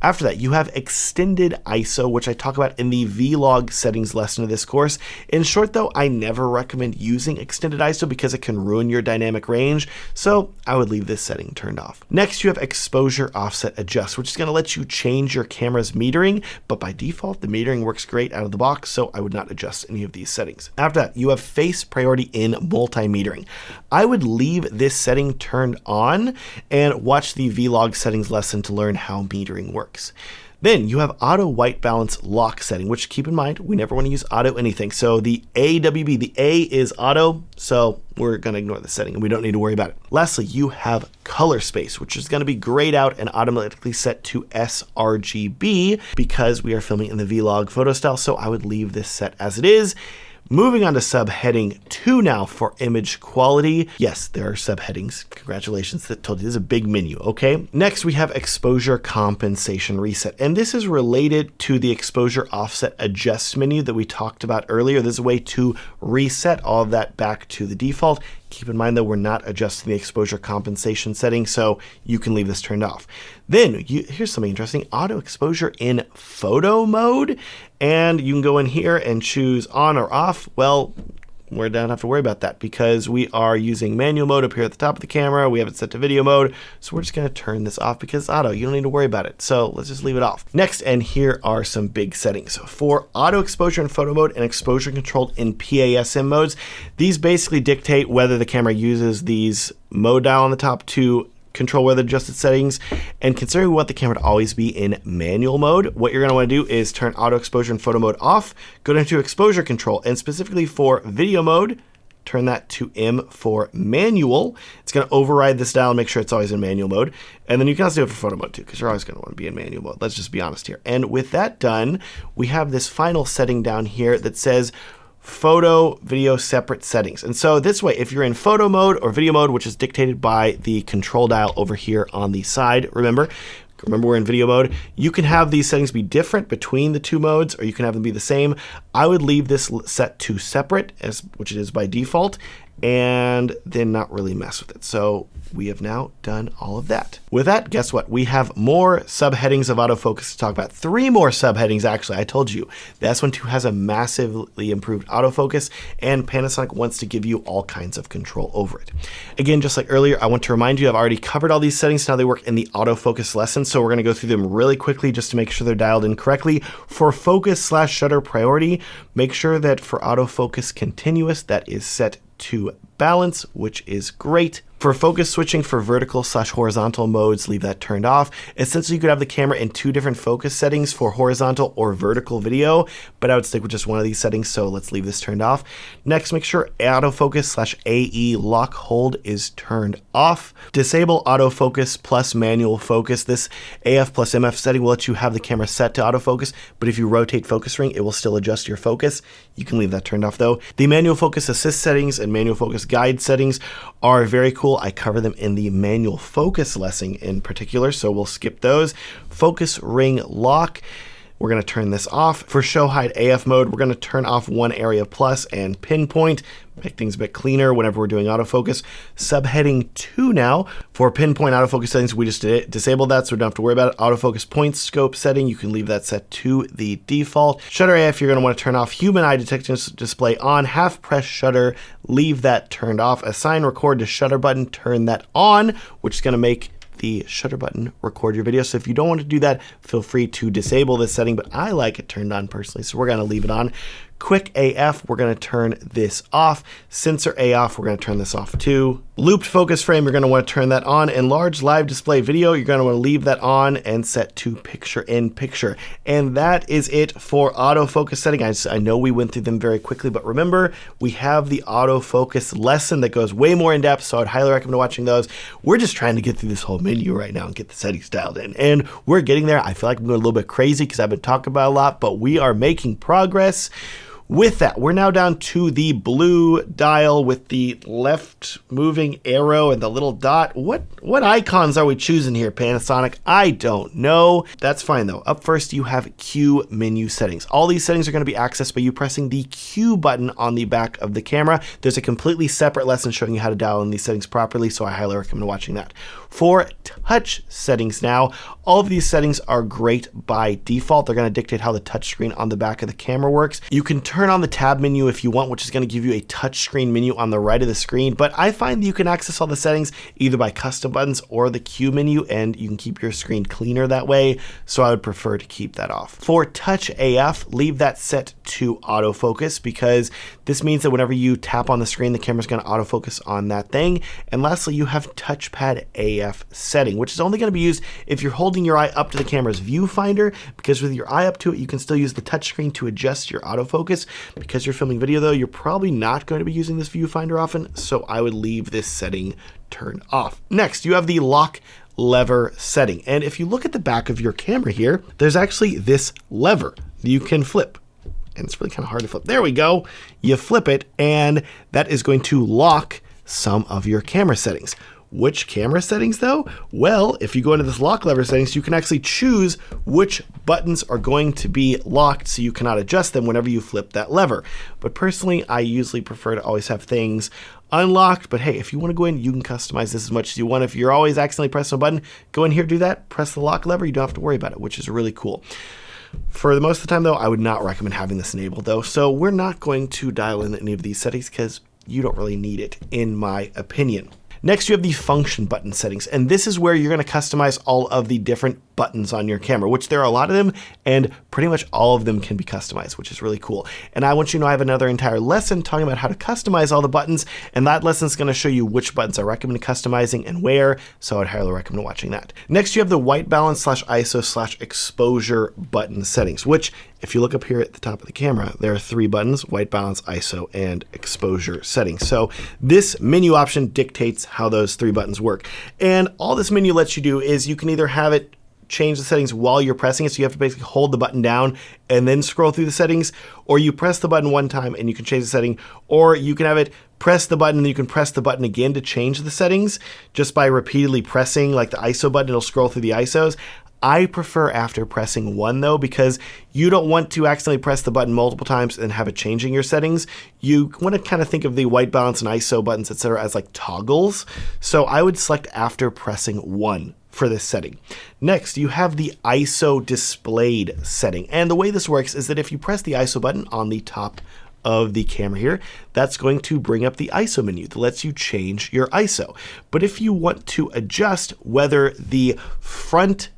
After that, you have extended ISO, which I talk about in the vlog settings lesson of this course. In short though, I never recommend using extended ISO because it can ruin your dynamic range, so I would leave this setting turned off. Next, you have exposure offset adjust, which is going to let you change your camera's metering, but by default, the metering works great out of the box, so I would not adjust any of these settings. After that, you have face priority in multi-metering. I would leave this setting turned on and watch the vlog settings lesson to learn how metering works. Then you have auto white balance lock setting, which keep in mind, we never want to use auto anything. So the AWB, the A is auto, so we're going to ignore the setting and we don't need to worry about it. Lastly, you have color space, which is going to be grayed out and automatically set to sRGB because we are filming in the vlog photo style. So I would leave this set as it is. Moving on to subheading 2 now for image quality. Yes, there are subheadings. Congratulations, that told you this is a big menu, okay? Next, we have exposure compensation reset. And this is related to the exposure offset adjust menu that we talked about earlier. There's a way to reset all of that back to the default. Keep in mind that we're not adjusting the exposure compensation setting, so you can leave this turned off. Then here's something interesting, auto exposure in photo mode, and you can go in here and choose on or off. Well, we don't have to worry about that because we are using manual mode up here at the top of the camera. We have it set to video mode. So we're just going to turn this off because it's auto. You don't need to worry about it. So let's just leave it off. Next, and here are some big settings. For auto exposure in photo mode and exposure controlled in PASM modes, these basically dictate whether the camera uses these mode dial on the top to control weather adjusted settings. And considering we want the camera to always be in manual mode, what you're going to want to do is turn auto exposure in photo mode off, go down to exposure control, and specifically for video mode, turn that to M for manual. It's going to override this dial and make sure it's always in manual mode. And then you can also do it for photo mode too, because you're always going to want to be in manual mode. Let's just be honest here. And with that done, we have this final setting down here that says photo, video separate settings. And so this way, if you're in photo mode or video mode, which is dictated by the control dial over here on the side, remember we're in video mode, you can have these settings be different between the two modes, or you can have them be the same. I would leave this set to separate, which it is by default, and then not really mess with it. So we have now done all of that. With that, guess what? We have more subheadings of autofocus to talk about. 3 more subheadings, actually. I told you, the S1 II has a massively improved autofocus, and Panasonic wants to give you all kinds of control over it. Again, just like earlier, I want to remind you I've already covered all these settings, how they work in the autofocus lesson, so we're going to go through them really quickly just to make sure they're dialed in correctly. For focus/shutter priority, make sure that for autofocus continuous, that is set to balance, which is great. For focus switching for vertical/horizontal modes, leave that turned off. Essentially, you could have the camera in 2 different focus settings for horizontal or vertical video, but I would stick with just one of these settings, so let's leave this turned off. Next, make sure autofocus/AE lock hold is turned off. Disable autofocus plus manual focus. This AF plus MF setting will let you have the camera set to autofocus, but if you rotate focus ring, it will still adjust your focus. You can leave that turned off though. The manual focus assist settings and manual focus guide settings are very cool. I cover them in the manual focus lesson in particular, so we'll skip those. Focus ring lock, we're going to turn this off. For show hide AF mode, we're going to turn off one area plus and pinpoint, make things a bit cleaner whenever we're doing autofocus. Subheading 2 now, for pinpoint autofocus settings, we just disabled that, so we don't have to worry about it. Autofocus point scope setting, you can leave that set to the default. Shutter AF, you're going to want to turn off human eye detection display on. Half press shutter, leave that turned off. Assign record to shutter button, turn that on, which is going to make the shutter button record your video. So if you don't want to do that, feel free to disable this setting, but I like it turned on personally, so we're going to leave it on. Quick AF, we're going to turn this off. Sensor AF, we're going to turn this off too. Looped focus frame, you're going to want to turn that on. Enlarge live display video, you're going to want to leave that on and set to picture in picture. And that is it for autofocus setting. I know we went through them very quickly, but remember, we have the autofocus lesson that goes way more in depth, so I'd highly recommend watching those. We're just trying to get through this whole menu right now and get the settings dialed in. And we're getting there. I feel like I'm going a little bit crazy because I've been talking about it a lot, but we are making progress. With that, we're now down to the blue dial with the left moving arrow and the little dot. What icons are we choosing here, Panasonic? I don't know. That's fine though. Up first, you have Q menu settings. All these settings are going to be accessed by you pressing the Q button on the back of the camera. There's a completely separate lesson showing you how to dial in these settings properly, so I highly recommend watching that. For touch settings now, all of these settings are great by default. They're going to dictate how the touch screen on the back of the camera works. You can turn on the tab menu if you want, which is going to give you a touch screen menu on the right of the screen, but I find that you can access all the settings either by custom buttons or the Q menu, and you can keep your screen cleaner that way, so I would prefer to keep that off. For touch AF, leave that set to autofocus because this means that whenever you tap on the screen, the camera's going to autofocus on that thing. And lastly, you have touchpad AF setting, which is only going to be used if you're holding your eye up to the camera's viewfinder, because with your eye up to it, you can still use the touchscreen to adjust your autofocus. Because you're filming video though, you're probably not going to be using this viewfinder often, so I would leave this setting turned off. Next, you have the lock lever setting. And if you look at the back of your camera here, there's actually this lever you can flip. And it's really kind of hard to flip. There we go. You flip it, and that is going to lock some of your camera settings. Which camera settings though? Well, if you go into this lock lever settings, you can actually choose which buttons are going to be locked, so you cannot adjust them whenever you flip that lever. But personally, I usually prefer to always have things unlocked, but hey, if you want to go in, you can customize this as much as you want. If you're always accidentally pressing a button, go in here, do that, press the lock lever, you don't have to worry about it, which is really cool. For the most of the time though, I would not recommend having this enabled though, so we're not going to dial in any of these settings because you don't really need it, in my opinion. Next, you have the function button settings, and this is where you're going to customize all of the different buttons on your camera, which there are a lot of them, and pretty much all of them can be customized, which is really cool. And I want you to know I have another entire lesson talking about how to customize all the buttons, and that lesson is going to show you which buttons I recommend customizing and where, so I'd highly recommend watching that. Next, you have the white balance / ISO / exposure button settings, which if you look up here at the top of the camera, there are 3 buttons: white balance, ISO, and exposure settings. So this menu option dictates how those 3 buttons work. And all this menu lets you do is you can either have it change the settings while you're pressing it, so you have to basically hold the button down and then scroll through the settings, or you press the button one time and you can change the setting, or you can have it press the button and you can press the button again to change the settings just by repeatedly pressing, like the ISO button, it'll scroll through the ISOs. I prefer after pressing 1 though, because you don't want to accidentally press the button multiple times and have it changing your settings. You want to kind of think of the white balance and ISO buttons, etc., as like toggles. So I would select after pressing 1 for this setting. Next, you have the ISO displayed setting. And the way this works is that if you press the ISO button on the top of the camera here, that's going to bring up the ISO menu that lets you change your ISO. But if you want to adjust whether the front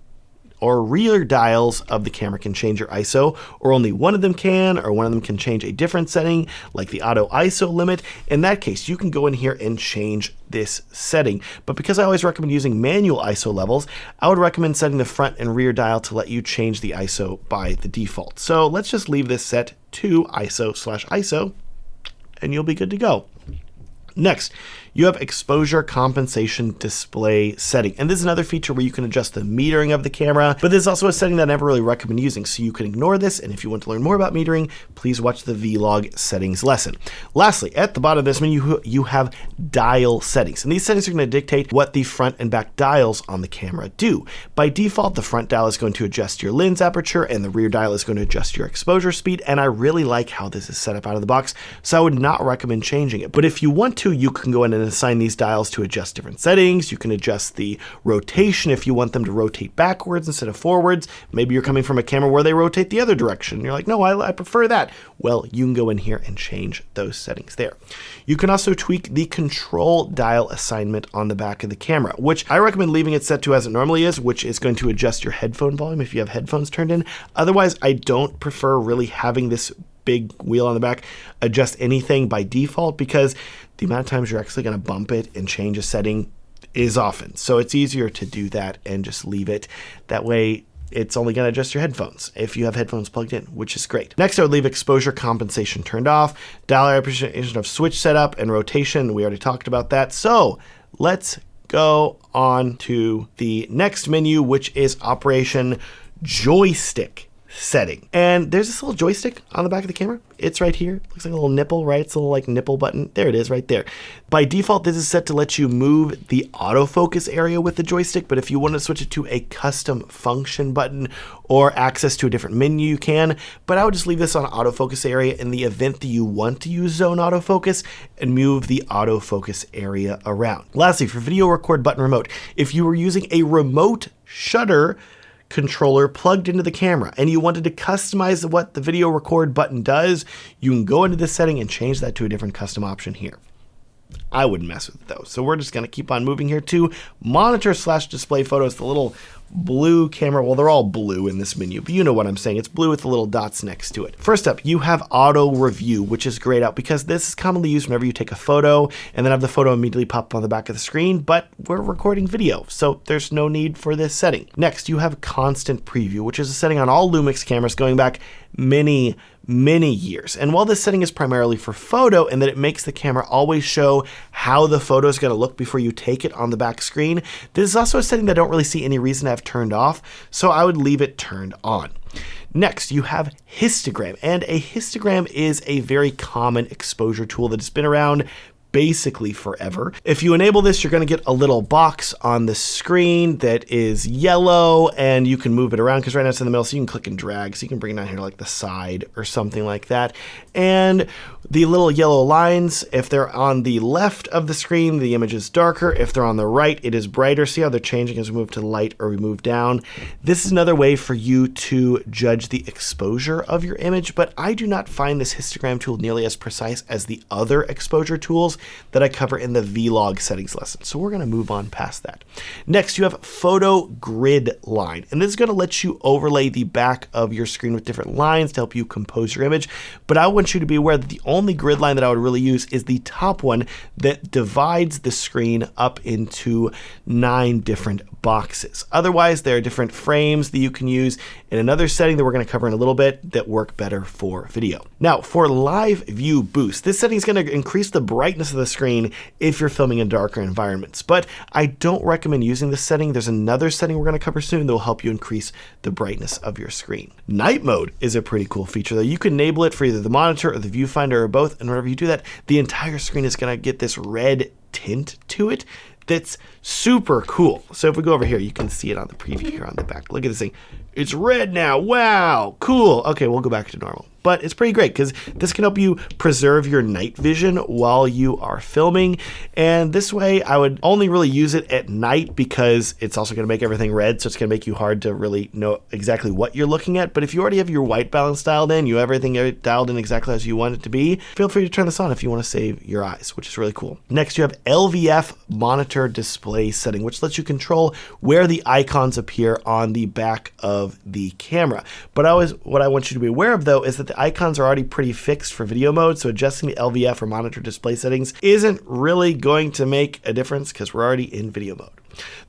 or rear dials of the camera can change your ISO, or only one of them can, or one of them can change a different setting, like the auto ISO limit, in that case, you can go in here and change this setting. But because I always recommend using manual ISO levels, I would recommend setting the front and rear dial to let you change the ISO by the default. So let's just leave this set to ISO / ISO, and you'll be good to go. Next, you have exposure compensation display setting. And this is another feature where you can adjust the metering of the camera, but this is also a setting that I never really recommend using, so you can ignore this. And if you want to learn more about metering, please watch the vlog settings lesson. Lastly, at the bottom of this menu, you have dial settings. And these settings are going to dictate what the front and back dials on the camera do. By default, the front dial is going to adjust your lens aperture and the rear dial is going to adjust your exposure speed. And I really like how this is set up out of the box, so I would not recommend changing it. But if you want to, you can go in and assign these dials to adjust different settings. You can adjust the rotation if you want them to rotate backwards instead of forwards. Maybe you're coming from a camera where they rotate the other direction. You're like, no, I prefer that. Well, you can go in here and change those settings there. You can also tweak the control dial assignment on the back of the camera, which I recommend leaving it set to as it normally is, which is going to adjust your headphone volume if you have headphones turned in. Otherwise, I don't prefer really having this big wheel on the back adjust anything by default, because the amount of times you're actually going to bump it and change a setting is often. So it's easier to do that and just leave it. That way it's only going to adjust your headphones if you have headphones plugged in, which is great. Next, I would leave exposure compensation turned off, dial representation of switch setup and rotation. We already talked about that. So let's go on to the next menu, which is operation joystick setting. And there's this little joystick on the back of the camera. It's right here. Looks like a little nipple, right? It's a little like nipple button. There it is right there. By default, this is set to let you move the autofocus area with the joystick, but if you want to switch it to a custom function button or access to a different menu, you can. But I would just leave this on autofocus area in the event that you want to use zone autofocus and move the autofocus area around. Lastly, for video record button remote, if you were using a remote shutter controller plugged into the camera and you wanted to customize what the video record button does, you can go into this setting and change that to a different custom option here. I wouldn't mess with it though. So we're just going to keep on moving here to monitor / display photos, the little blue camera. Well, they're all blue in this menu, but you know what I'm saying. It's blue with the little dots next to it. First up, you have auto review, which is great out because this is commonly used whenever you take a photo and then have the photo immediately pop up on the back of the screen, but we're recording video, so there's no need for this setting. Next, you have constant preview, which is a setting on all Lumix cameras going back many years. And while this setting is primarily for photo and that it makes the camera always show how the photo is going to look before you take it on the back screen, this is also a setting that I don't really see any reason to have turned off, so I would leave it turned on. Next, you have histogram, and a histogram is a very common exposure tool that has been around basically forever. If you enable this, you're going to get a little box on the screen that is yellow, and you can move it around because right now it's in the middle, so you can click and drag, so you can bring it down here to like the side or something like that. And the little yellow lines, if they're on the left of the screen, the image is darker. If they're on the right, it is brighter. See how they're changing as we move to light or we move down? This is another way for you to judge the exposure of your image, but I do not find this histogram tool nearly as precise as the other exposure tools that I cover in the vlog settings lesson. So we're going to move on past that. Next, you have photo grid line, and this is going to let you overlay the back of your screen with different lines to help you compose your image. But I want you to be aware that the only grid line that I would really use is the top one that divides the screen up into 9 different boxes. Otherwise, there are different frames that you can use in another setting that we're going to cover in a little bit that work better for video. Now, for live view boost, this setting is going to increase the brightness of the screen if you're filming in darker environments, but I don't recommend using this setting. There's another setting we're going to cover soon that will help you increase the brightness of your screen. Night mode is a pretty cool feature though. You can enable it for either the monitor or the viewfinder or both, and whenever you do that, the entire screen is going to get this red tint to it that's super cool. So if we go over here, you can see it on the preview here on the back. Look at this thing. It's red now. Wow, cool. Okay, we'll go back to normal. But it's pretty great because this can help you preserve your night vision while you are filming. And this way, I would only really use it at night because it's also going to make everything red. So it's going to make you hard to really know exactly what you're looking at. But if you already have your white balance dialed in, you have everything dialed in exactly as you want it to be, feel free to turn this on if you want to save your eyes, which is really cool. Next, you have LVF monitor display setting, which lets you control where the icons appear on the back of the camera. But what I want you to be aware of though is that the icons are already pretty fixed for video mode, so adjusting the LVF or monitor display settings isn't really going to make a difference because we're already in video mode.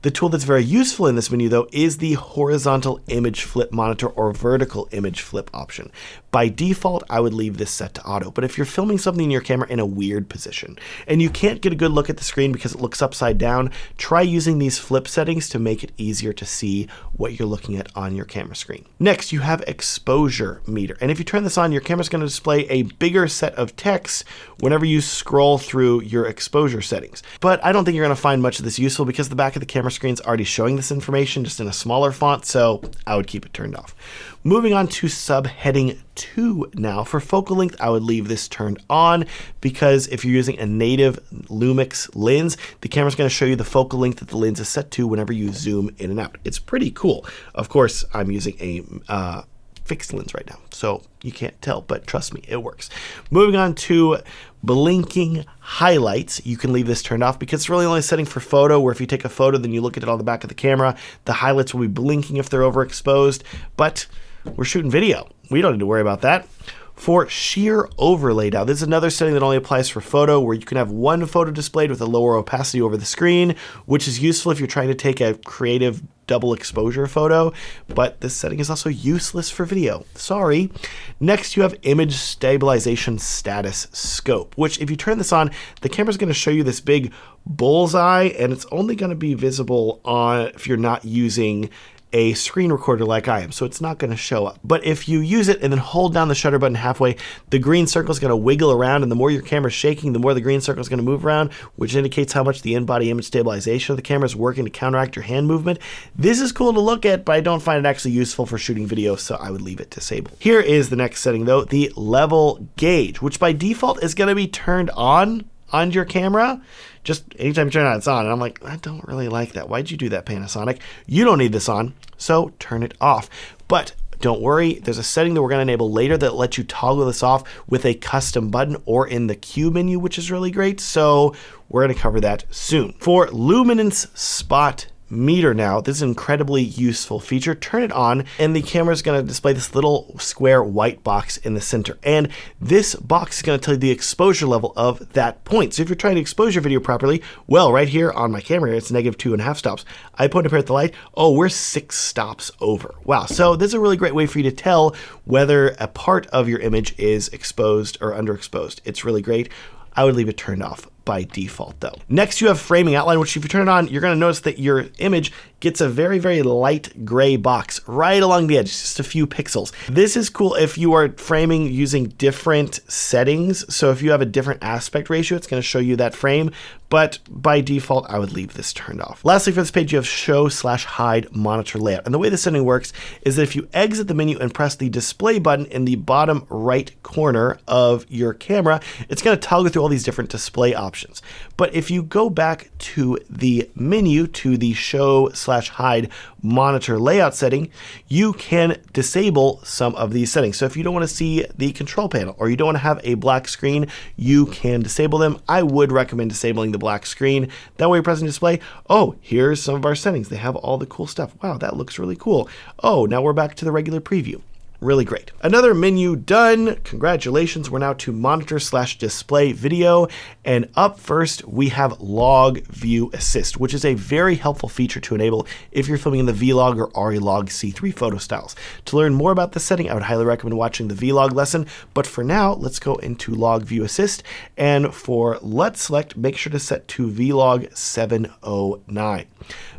The tool that's very useful in this menu though is the horizontal image flip monitor or vertical image flip option. By default, I would leave this set to auto, but if you're filming something in your camera in a weird position and you can't get a good look at the screen because it looks upside down, try using these flip settings to make it easier to see what you're looking at on your camera screen. Next, you have exposure meter, and if you turn this on, your camera's going to display a bigger set of text whenever you scroll through your exposure settings. But I don't think you're going to find much of this useful because the back of the camera screen's already showing this information just in a smaller font, so I would keep it turned off. Moving on to subheading 2 now. For focal length, I would leave this turned on because if you're using a native Lumix lens, the camera's going to show you the focal length that the lens is set to whenever you zoom in and out. It's pretty cool. Of course, I'm using a fixed lens right now, so you can't tell, but trust me, it works. Moving on to blinking highlights, you can leave this turned off because it's really only a setting for photo, where if you take a photo, then you look at it on the back of the camera, the highlights will be blinking if they're overexposed, but we're shooting video. We don't need to worry about that. For sheer overlay now, this is another setting that only applies for photo, where you can have one photo displayed with a lower opacity over the screen, which is useful if you're trying to take a creative double exposure photo, but this setting is also useless for video. Sorry. Next, you have image stabilization status scope, which if you turn this on, the camera's going to show you this big bullseye, and it's only going to be visible on if you're not using a screen recorder like I am, so it's not going to show up. But if you use it and then hold down the shutter button halfway, the green circle is going to wiggle around, and the more your camera's shaking, the more the green circle is going to move around, which indicates how much the in-body image stabilization of the camera is working to counteract your hand movement. This is cool to look at, but I don't find it actually useful for shooting video, so I would leave it disabled. Here is the next setting though, the level gauge, which by default is going to be turned on your camera. Just anytime you turn it on, it's on. And I'm like, I don't really like that. Why'd you do that, Panasonic? You don't need this on, so turn it off. But don't worry, there's a setting that we're going to enable later that lets you toggle this off with a custom button or in the Q menu, which is really great. So we're going to cover that soon. For luminance spot meter now, this is an incredibly useful feature. Turn it on and the camera is going to display this little square white box in the center, and this box is going to tell you the exposure level of that point. So if you're trying to expose your video properly, well, right here on my camera it's -2.5 stops. I point up here at the light, oh, we're 6 stops over. Wow. So this is a really great way for you to tell whether a part of your image is exposed or underexposed. It's really great. I would leave it turned off by default though. Next, you have framing outline, which if you turn it on, you're going to notice that your image gets a very, very light gray box right along the edge, just a few pixels. This is cool if you are framing using different settings. So if you have a different aspect ratio, it's going to show you that frame, but by default, I would leave this turned off. Lastly, for this page, you have show/hide monitor layout. And the way this setting works is that if you exit the menu and press the display button in the bottom right corner of your camera, it's going to toggle through all these different display options. But if you go back to the menu, to the show/hide monitor layout setting, you can disable some of these settings. So if you don't want to see the control panel or you don't want to have a black screen, you can disable them. I would recommend disabling the black screen. That way you're pressing display. Oh, here's some of our settings. They have all the cool stuff. Wow, that looks really cool. Oh, now we're back to the regular preview. Really great. Another menu done. Congratulations. We're now to monitor/display video. And up first, we have log view assist, which is a very helpful feature to enable if you're filming in the Vlog or ARRILOG C3 photo styles. To learn more about this setting, I would highly recommend watching the Vlog lesson. But for now, let's go into log view assist. And for LUT select, make sure to set to Vlog 709.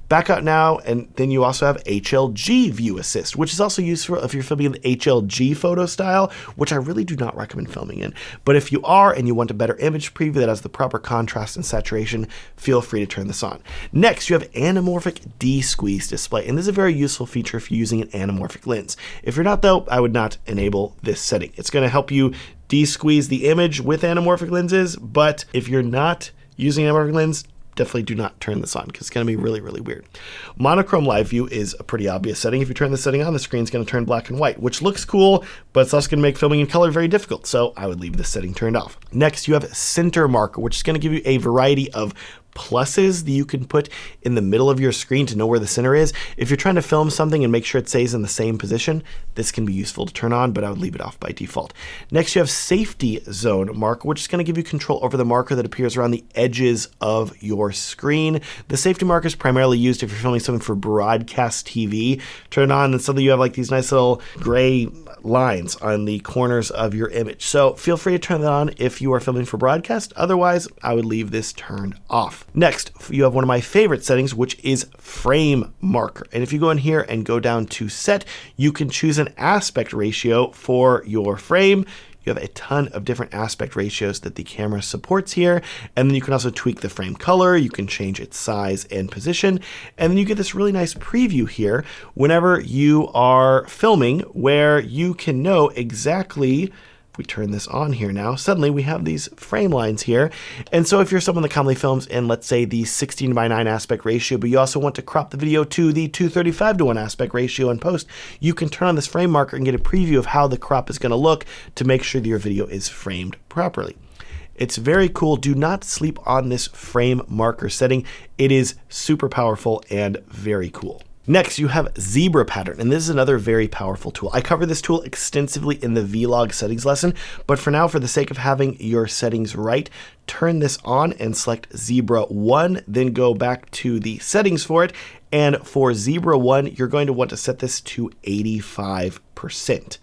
Back out now, and then you also have HLG view assist, which is also useful if you're filming in the HLG photo style, which I really do not recommend filming in. But if you are and you want a better image preview that has the proper contrast and saturation, feel free to turn this on. Next, you have anamorphic de-squeeze display, and this is a very useful feature if you're using an anamorphic lens. If you're not though, I would not enable this setting. It's going to help you de-squeeze the image with anamorphic lenses, but if you're not using an anamorphic lens, definitely do not turn this on because it's going to be really, really weird. Monochrome live view is a pretty obvious setting. If you turn this setting on, the screen's going to turn black and white, which looks cool, but it's also going to make filming in color very difficult. So I would leave this setting turned off. Next, you have center marker, which is going to give you a variety of pluses that you can put in the middle of your screen to know where the center is. If you're trying to film something and make sure it stays in the same position, this can be useful to turn on, but I would leave it off by default. Next, you have safety zone marker, which is going to give you control over the marker that appears around the edges of your screen. The safety marker is primarily used if you're filming something for broadcast TV. Turn it on and suddenly you have like these nice little gray lines on the corners of your image. So feel free to turn that on if you are filming for broadcast. Otherwise, I would leave this turned off. Next, you have one of my favorite settings, which is frame marker. And if you go in here and go down to set, you can choose an aspect ratio for your frame. You have a ton of different aspect ratios that the camera supports here. And then you can also tweak the frame color. You can change its size and position. And then you get this really nice preview here whenever you are filming where you can know exactly. If we turn this on here now, suddenly we have these frame lines here. And so if you're someone that commonly films in, let's say, the 16:9 aspect ratio, but you also want to crop the video to the 235:1 aspect ratio in post, you can turn on this frame marker and get a preview of how the crop is going to look to make sure that your video is framed properly. It's very cool. Do not sleep on this frame marker setting. It is super powerful and very cool. Next, you have zebra pattern, and this is another very powerful tool. I cover this tool extensively in the Vlog settings lesson, but for now, for the sake of having your settings right, turn this on and select Zebra 1, then go back to the settings for it. And for Zebra 1, you're going to want to set this to 85%.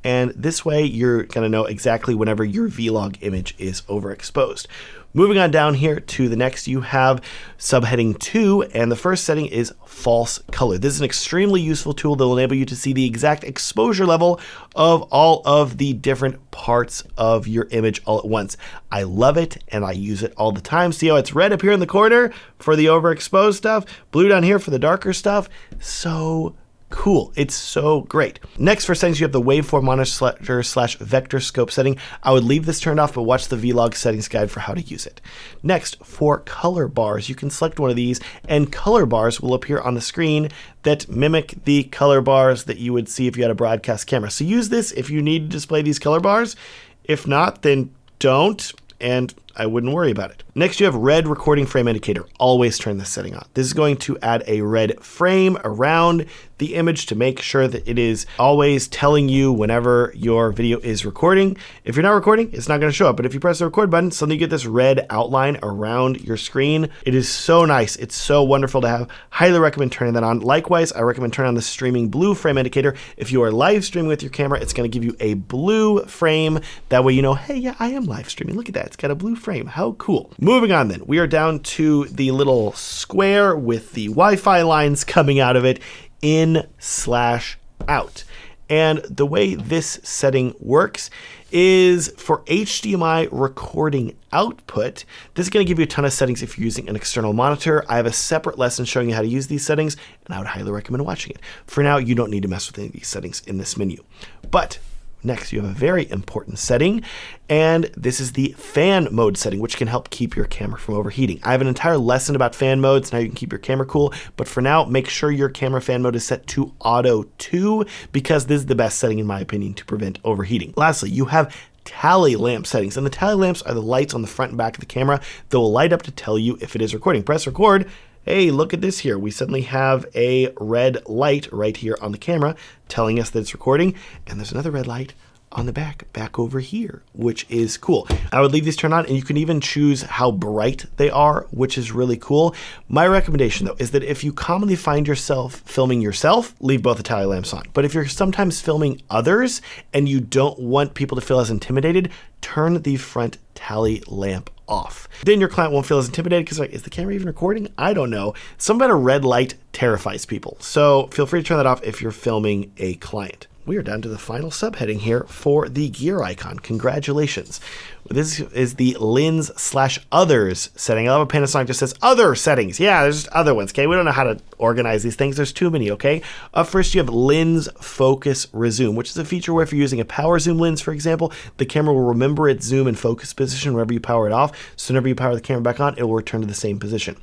And this way, you're going to know exactly whenever your Vlog image is overexposed. Moving on down here to the next, you have subheading 2, and the first setting is false color. This is an extremely useful tool that will enable you to see the exact exposure level of all of the different parts of your image all at once. I love it, and I use it all the time. See how it's red up here in the corner for the overexposed stuff, blue down here for the darker stuff? So cool. It's so great. Next, for settings, you have the waveform monitor/vector scope setting. I would leave this turned off, but watch the Vlog settings guide for how to use it. Next, for color bars, you can select one of these, and color bars will appear on the screen that mimic the color bars that you would see if you had a broadcast camera. So use this if you need to display these color bars. If not, then don't, and I wouldn't worry about it. Next, you have red recording frame indicator. Always turn this setting on. This is going to add a red frame around the image to make sure that it is always telling you whenever your video is recording. If you're not recording, it's not going to show up, but if you press the record button, suddenly you get this red outline around your screen. It is so nice. It's so wonderful to have. Highly recommend turning that on. Likewise, I recommend turning on the streaming blue frame indicator. If you are live streaming with your camera, it's going to give you a blue frame. That way you know, hey, yeah, I am live streaming. Look at that. It's got a blue frame frame. How cool. Moving on then, we are down to the little square with the Wi-Fi lines coming out of it, in/out. And the way this setting works is for HDMI recording output. This is going to give you a ton of settings if you're using an external monitor. I have a separate lesson showing you how to use these settings, and I would highly recommend watching it. For now, you don't need to mess with any of these settings in this menu. But next, you have a very important setting, and this is the fan mode setting, which can help keep your camera from overheating. I have an entire lesson about fan modes and how you can keep your camera cool, but for now, make sure your camera fan mode is set to Auto 2, because this is the best setting, in my opinion, to prevent overheating. Lastly, you have tally lamp settings, and the tally lamps are the lights on the front and back of the camera that will light up to tell you if it is recording. Press record. Hey, look at this here. We suddenly have a red light right here on the camera telling us that it's recording, and there's another red light on the back over here, which is cool. I would leave these turned on, and you can even choose how bright they are, which is really cool. My recommendation though is that if you commonly find yourself filming yourself, leave both the tally lamps on. But if you're sometimes filming others and you don't want people to feel as intimidated, turn the front tally lamp off. Then your client won't feel as intimidated because like, is the camera even recording? I don't know. Something about a red light terrifies people. So feel free to turn that off if you're filming a client. We are down to the final subheading here for the gear icon. Congratulations. This is the lens/others setting. I love how Panasonic just says other settings. Yeah, there's just other ones, okay? We don't know how to organize these things. There's too many, okay? Up first, you have lens focus resume, which is a feature where if you're using a power zoom lens, for example, the camera will remember its zoom and focus position whenever you power it off. So whenever you power the camera back on, it will return to the same position.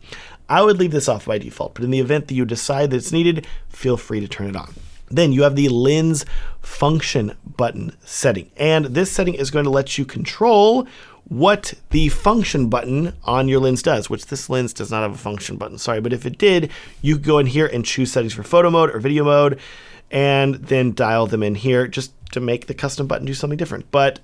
I would leave this off by default, but in the event that you decide that it's needed, feel free to turn it on. Then you have the lens function button setting, and this setting is going to let you control what the function button on your lens does, which this lens does not have a function button, sorry, but if it did, you could go in here and choose settings for photo mode or video mode, and then dial them in here just to make the custom button do something different. But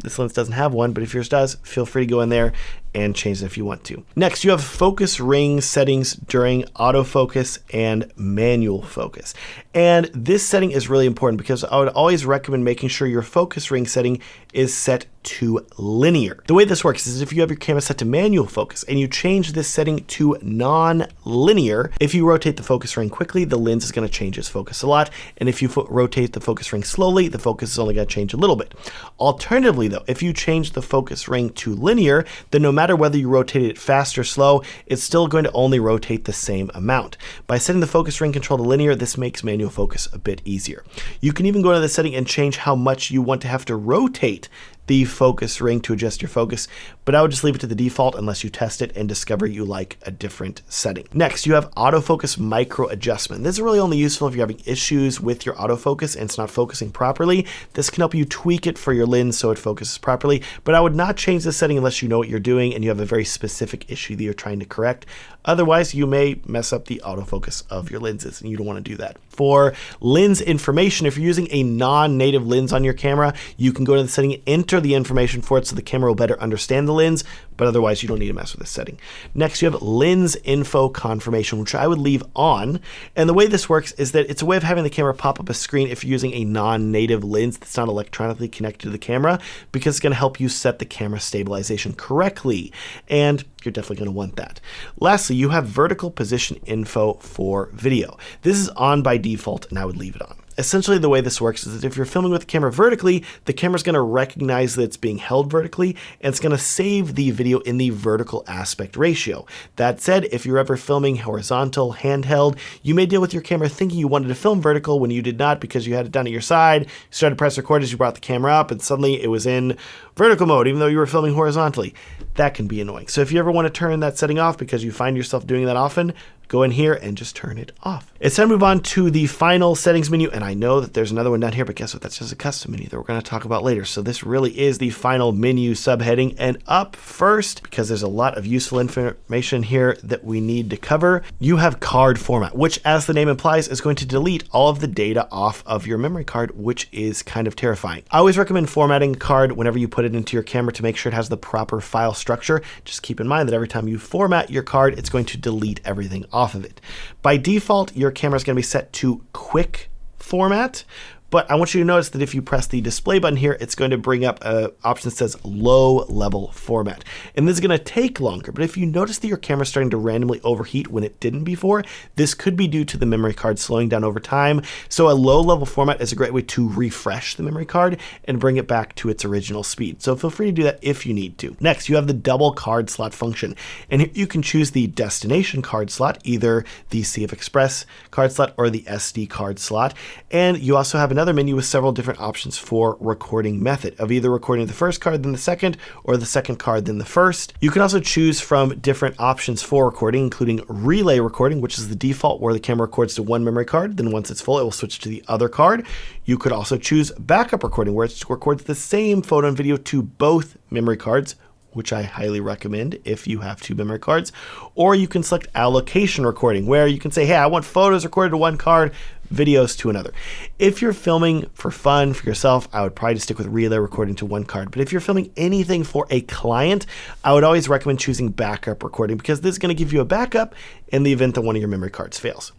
this lens doesn't have one, but if yours does, feel free to go in there and change it if you want to. Next, you have focus ring settings during autofocus and manual focus. And this setting is really important because I would always recommend making sure your focus ring setting is set to linear. The way this works is if you have your camera set to manual focus and you change this setting to non-linear, if you rotate the focus ring quickly, the lens is going to change its focus a lot. And if you rotate the focus ring slowly, the focus is only going to change a little bit. Alternatively though, if you change the focus ring to linear, then no matter whether you rotate it fast or slow, it's still going to only rotate the same amount. By setting the focus ring control to linear, this makes manual focus a bit easier. You can even go to the setting and change how much you want to have to rotate the focus ring to adjust your focus, but I would just leave it to the default unless you test it and discover you like a different setting. Next, you have autofocus micro adjustment. This is really only useful if you're having issues with your autofocus and it's not focusing properly. This can help you tweak it for your lens so it focuses properly, but I would not change this setting unless you know what you're doing and you have a very specific issue that you're trying to correct. Otherwise, you may mess up the autofocus of your lenses and you don't want to do that. For lens information, if you're using a non-native lens on your camera, you can go to the setting and enter the information for it so the camera will better understand the lens, but otherwise you don't need to mess with this setting. Next, you have lens info confirmation, which I would leave on. And the way this works is that it's a way of having the camera pop up a screen if you're using a non-native lens that's not electronically connected to the camera, because it's going to help you set the camera stabilization correctly. And you're definitely going to want that. Lastly, you have vertical position info for video. This is on by default, and I would leave it on. Essentially, the way this works is that if you're filming with the camera vertically, the camera's going to recognize that it's being held vertically, and it's going to save the video in the vertical aspect ratio. That said, if you're ever filming horizontal, handheld, you may deal with your camera thinking you wanted to film vertical when you did not because you had it done at your side. You started to press record as you brought the camera up, and suddenly it was in vertical mode, even though you were filming horizontally. That can be annoying. So if you ever want to turn that setting off because you find yourself doing that often, go in here and just turn it off. It's time to move on to the final settings menu, and I know that there's another one down here, but guess what? That's just a custom menu that we're going to talk about later. So this really is the final menu subheading, and up first, because there's a lot of useful information here that we need to cover, you have card format, which, as the name implies, is going to delete all of the data off of your memory card, which is kind of terrifying. I always recommend formatting a card whenever you put it into your camera to make sure it has the proper file structure. Just keep in mind that every time you format your card, it's going to delete everything off of it. By default, your camera is going to be set to quick format, But I want you to notice that if you press the display button here, it's going to bring up an option that says low level format. And this is going to take longer, but if you notice that your camera is starting to randomly overheat when it didn't before, this could be due to the memory card slowing down over time. So a low level format is a great way to refresh the memory card and bring it back to its original speed. So feel free to do that if you need to. Next, you have the double card slot function. And here you can choose the destination card slot, either the CF Express card slot or the SD card slot. And you also have another menu with several different options for recording method, of either recording the first card then the second, or the second card then the first. You can also choose from different options for recording, including relay recording, which is the default, where the camera records to one memory card, then once it's full, it will switch to the other card. You could also choose backup recording, where it records the same photo and video to both memory cards, which I highly recommend if you have two memory cards. Or you can select allocation recording, where you can say, hey, I want photos recorded to one card, videos to another. If you're filming for fun, for yourself, I would probably just stick with relay recording to one card. But if you're filming anything for a client, I would always recommend choosing backup recording, because this is going to give you a backup in the event that one of your memory cards fails.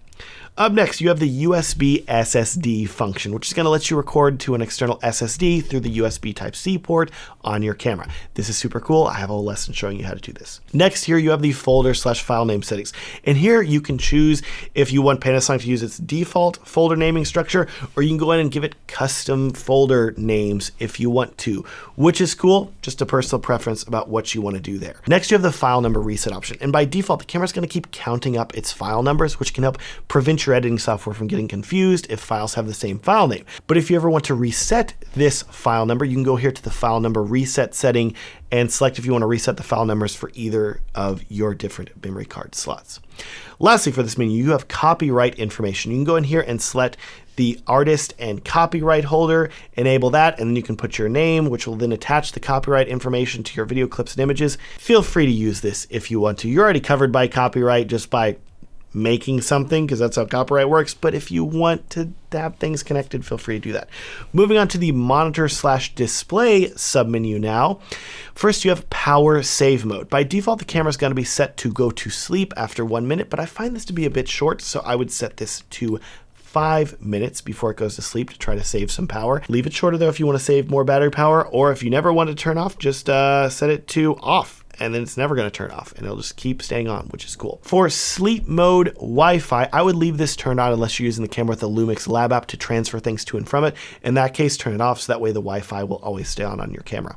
Up next, you have the USB SSD function, which is going to let you record to an external SSD through the USB Type-C port on your camera. This is super cool. I have a whole lesson showing you how to do this. Next, here you have the folder/file name settings. And here you can choose if you want Panasonic to use its default folder naming structure, or you can go in and give it custom folder names if you want to, which is cool. Just a personal preference about what you want to do there. Next, you have the file number reset option. And by default, the camera is going to keep counting up its file numbers, which can help prevent your editing software from getting confused if files have the same file name. But if you ever want to reset this file number, you can go here to the file number reset setting and select if you want to reset the file numbers for either of your different memory card slots. Lastly, for this menu, you have copyright information. You can go in here and select the artist and copyright holder, enable that, and then you can put your name, which will then attach the copyright information to your video clips and images. Feel free to use this if you want to. You're already covered by copyright just by making something, because that's how copyright works. But if you want to have things connected, feel free to do that. Moving on to the monitor/display submenu now. First, you have power save mode. By default, the camera is going to be set to go to sleep after 1 minute, but I find this to be a bit short, so I would set this to 5 minutes before it goes to sleep to try to save some power. Leave it shorter though if you want to save more battery power, or if you never want to turn off, just set it to off. And then it's never going to turn off, and it'll just keep staying on, which is cool. For sleep mode Wi-Fi, I would leave this turned on unless you're using the camera with the Lumix Lab app to transfer things to and from it. In that case, turn it off, so that way the Wi-Fi will always stay on your camera.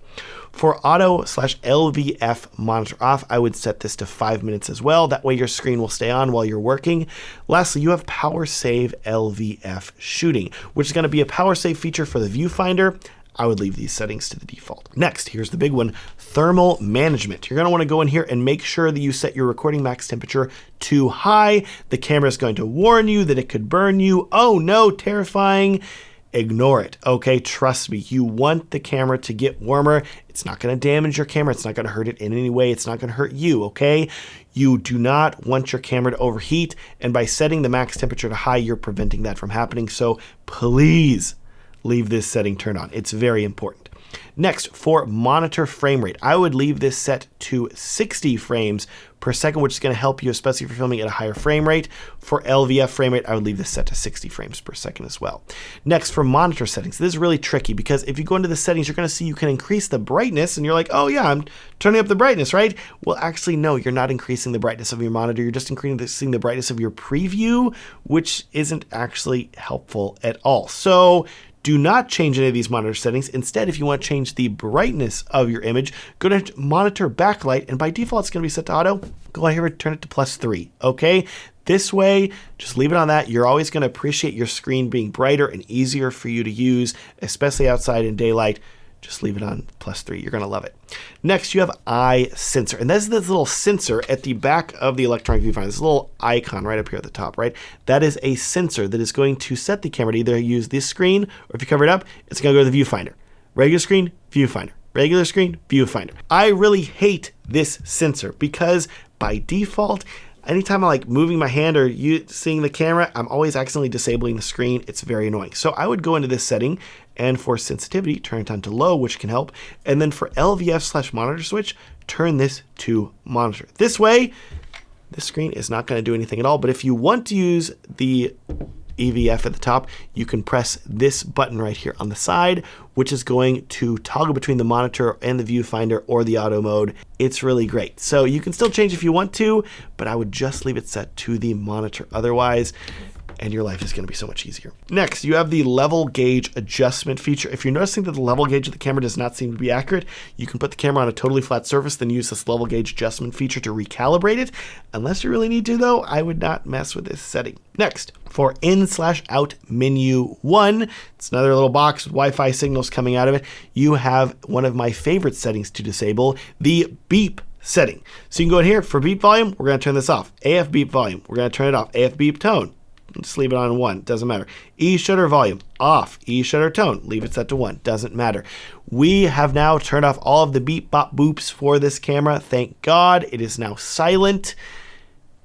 For auto/LVF monitor off, I would set this to 5 minutes as well. That way your screen will stay on while you're working. Lastly, you have power save LVF shooting, which is going to be a power save feature for the viewfinder. I would leave these settings to the default. Next, here's the big one, thermal management. You're going to want to go in here and make sure that you set your recording max temperature to high. The camera is going to warn you that it could burn you. Oh no, terrifying. Ignore it, okay? Trust me, you want the camera to get warmer. It's not going to damage your camera. It's not going to hurt it in any way. It's not going to hurt you, okay? You do not want your camera to overheat, and by setting the max temperature to high, you're preventing that from happening. So please leave this setting turned on. It's very important. Next, for monitor frame rate, I would leave this set to 60 frames per second, which is going to help you, especially if you're filming at a higher frame rate. For LVF frame rate, I would leave this set to 60 frames per second as well. Next, for monitor settings, this is really tricky because if you go into the settings, you're going to see you can increase the brightness, and you're like, oh yeah, I'm turning up the brightness, right? Well, actually, no, you're not increasing the brightness of your monitor. You're just increasing the brightness of your preview, which isn't actually helpful at all. So do not change any of these monitor settings. Instead, if you want to change the brightness of your image, go to monitor backlight, and by default, it's going to be set to auto. Go ahead and turn it to +3, okay? This way, just leave it on that. You're always going to appreciate your screen being brighter and easier for you to use, especially outside in daylight. Just leave it on +3. You're going to love it. Next, you have eye sensor. And that's this little sensor at the back of the electronic viewfinder. This little icon right up here at the top, right? That is a sensor that is going to set the camera to either use this screen, or if you cover it up, it's going to go to the viewfinder. Regular screen, viewfinder. Regular screen, viewfinder. I really hate this sensor because by default, anytime I'm like moving my hand or seeing the camera, I'm always accidentally disabling the screen. It's very annoying. So I would go into this setting, and for sensitivity, turn it on to low, which can help. And then for LVF/monitor switch, turn this to monitor. This way, this screen is not going to do anything at all. But if you want to use the EVF at the top, you can press this button right here on the side, which is going to toggle between the monitor and the viewfinder or the auto mode. It's really great. So you can still change if you want to, but I would just leave it set to the monitor otherwise, and your life is going to be so much easier. Next, you have the level gauge adjustment feature. If you're noticing that the level gauge of the camera does not seem to be accurate, you can put the camera on a totally flat surface, then use this level gauge adjustment feature to recalibrate it. Unless you really need to though, I would not mess with this setting. Next, for in/out menu 1, it's another little box with Wi-Fi signals coming out of it. You have one of my favorite settings to disable, the beep setting. So you can go in here for beep volume, we're going to turn this off. AF beep volume, we're going to turn it off. AF beep tone, just leave it on 1, doesn't matter. E shutter volume, off. E shutter tone, leave it set to 1, doesn't matter. We have now turned off all of the beep bop boops for this camera. Thank God, it is now silent.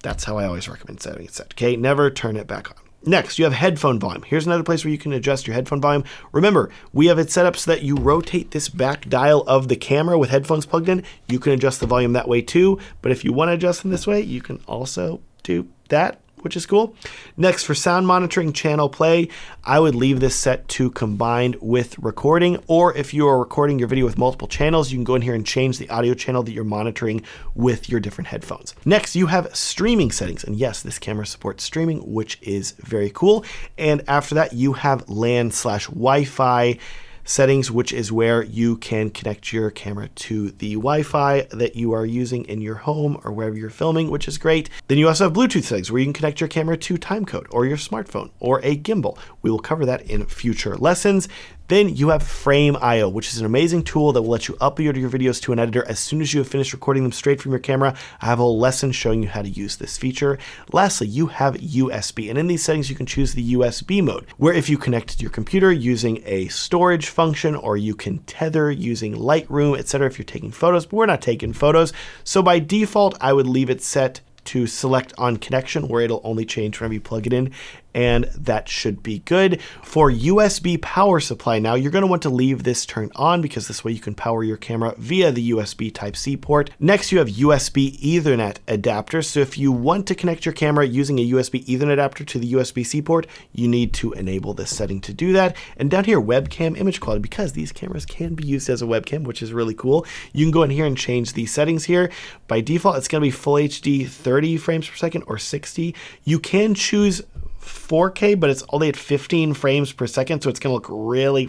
That's how I always recommend setting it set, okay? Never turn it back on. Next, you have headphone volume. Here's another place where you can adjust your headphone volume. Remember, we have it set up so that you rotate this back dial of the camera with headphones plugged in. You can adjust the volume that way too, but if you want to adjust them this way, you can also do that, which is cool. Next, for sound monitoring channel play, I would leave this set to combined with recording, or if you are recording your video with multiple channels, you can go in here and change the audio channel that you're monitoring with your different headphones. Next, you have streaming settings, and yes, this camera supports streaming, which is very cool. And after that, you have LAN/Wi-Fi settings, which is where you can connect your camera to the Wi-Fi that you are using in your home or wherever you're filming, which is great. Then you also have Bluetooth settings where you can connect your camera to timecode or your smartphone or a gimbal. We will cover that in future lessons. Then you have Frame.io, which is an amazing tool that will let you upload your videos to an editor as soon as you have finished recording them straight from your camera. I have a whole lesson showing you how to use this feature. Lastly, you have USB, and in these settings you can choose the USB mode, where if you connect to your computer using a storage function, or you can tether using Lightroom, etc. if you're taking photos, but we're not taking photos. So by default, I would leave it set to select on connection, where it'll only change whenever you plug it in, and that should be good. For USB power supply now, you're going to want to leave this turned on because this way you can power your camera via the USB Type-C port. Next, you have USB Ethernet adapter. So if you want to connect your camera using a USB Ethernet adapter to the USB-C port, you need to enable this setting to do that. And down here, webcam image quality, because these cameras can be used as a webcam, which is really cool. You can go in here and change the settings here. By default, it's going to be Full HD 30 frames per second or 60. You can choose 4K, but it's only at 15 frames per second, so it's going to look really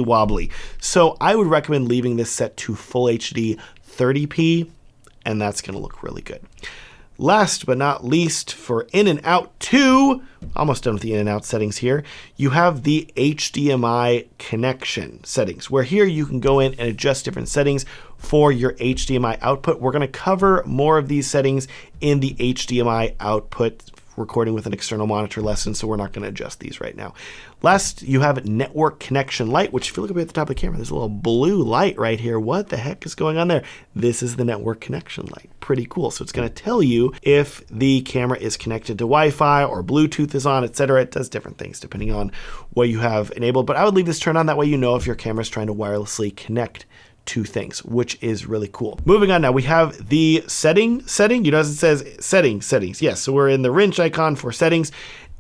wobbly. So I would recommend leaving this set to Full HD 30p, and that's going to look really good. Last but not least, for in and out 2, almost done with the in and out settings here, you have the HDMI connection settings, where here you can go in and adjust different settings for your HDMI output. We're going to cover more of these settings in the HDMI output recording with an external monitor lesson, so we're not going to adjust these right now. Last, you have network connection light, which if you look up at the top of the camera, there's a little blue light right here. What the heck is going on there? This is the network connection light. Pretty cool. So it's going to tell you if the camera is connected to Wi-Fi or Bluetooth is on, etc. It does different things depending on what you have enabled, but I would leave this turned on. That way you know if your camera is trying to wirelessly connect two things, which is really cool. Moving on now, we have the setting. You notice it says settings. Yes, so we're in the wrench icon for settings,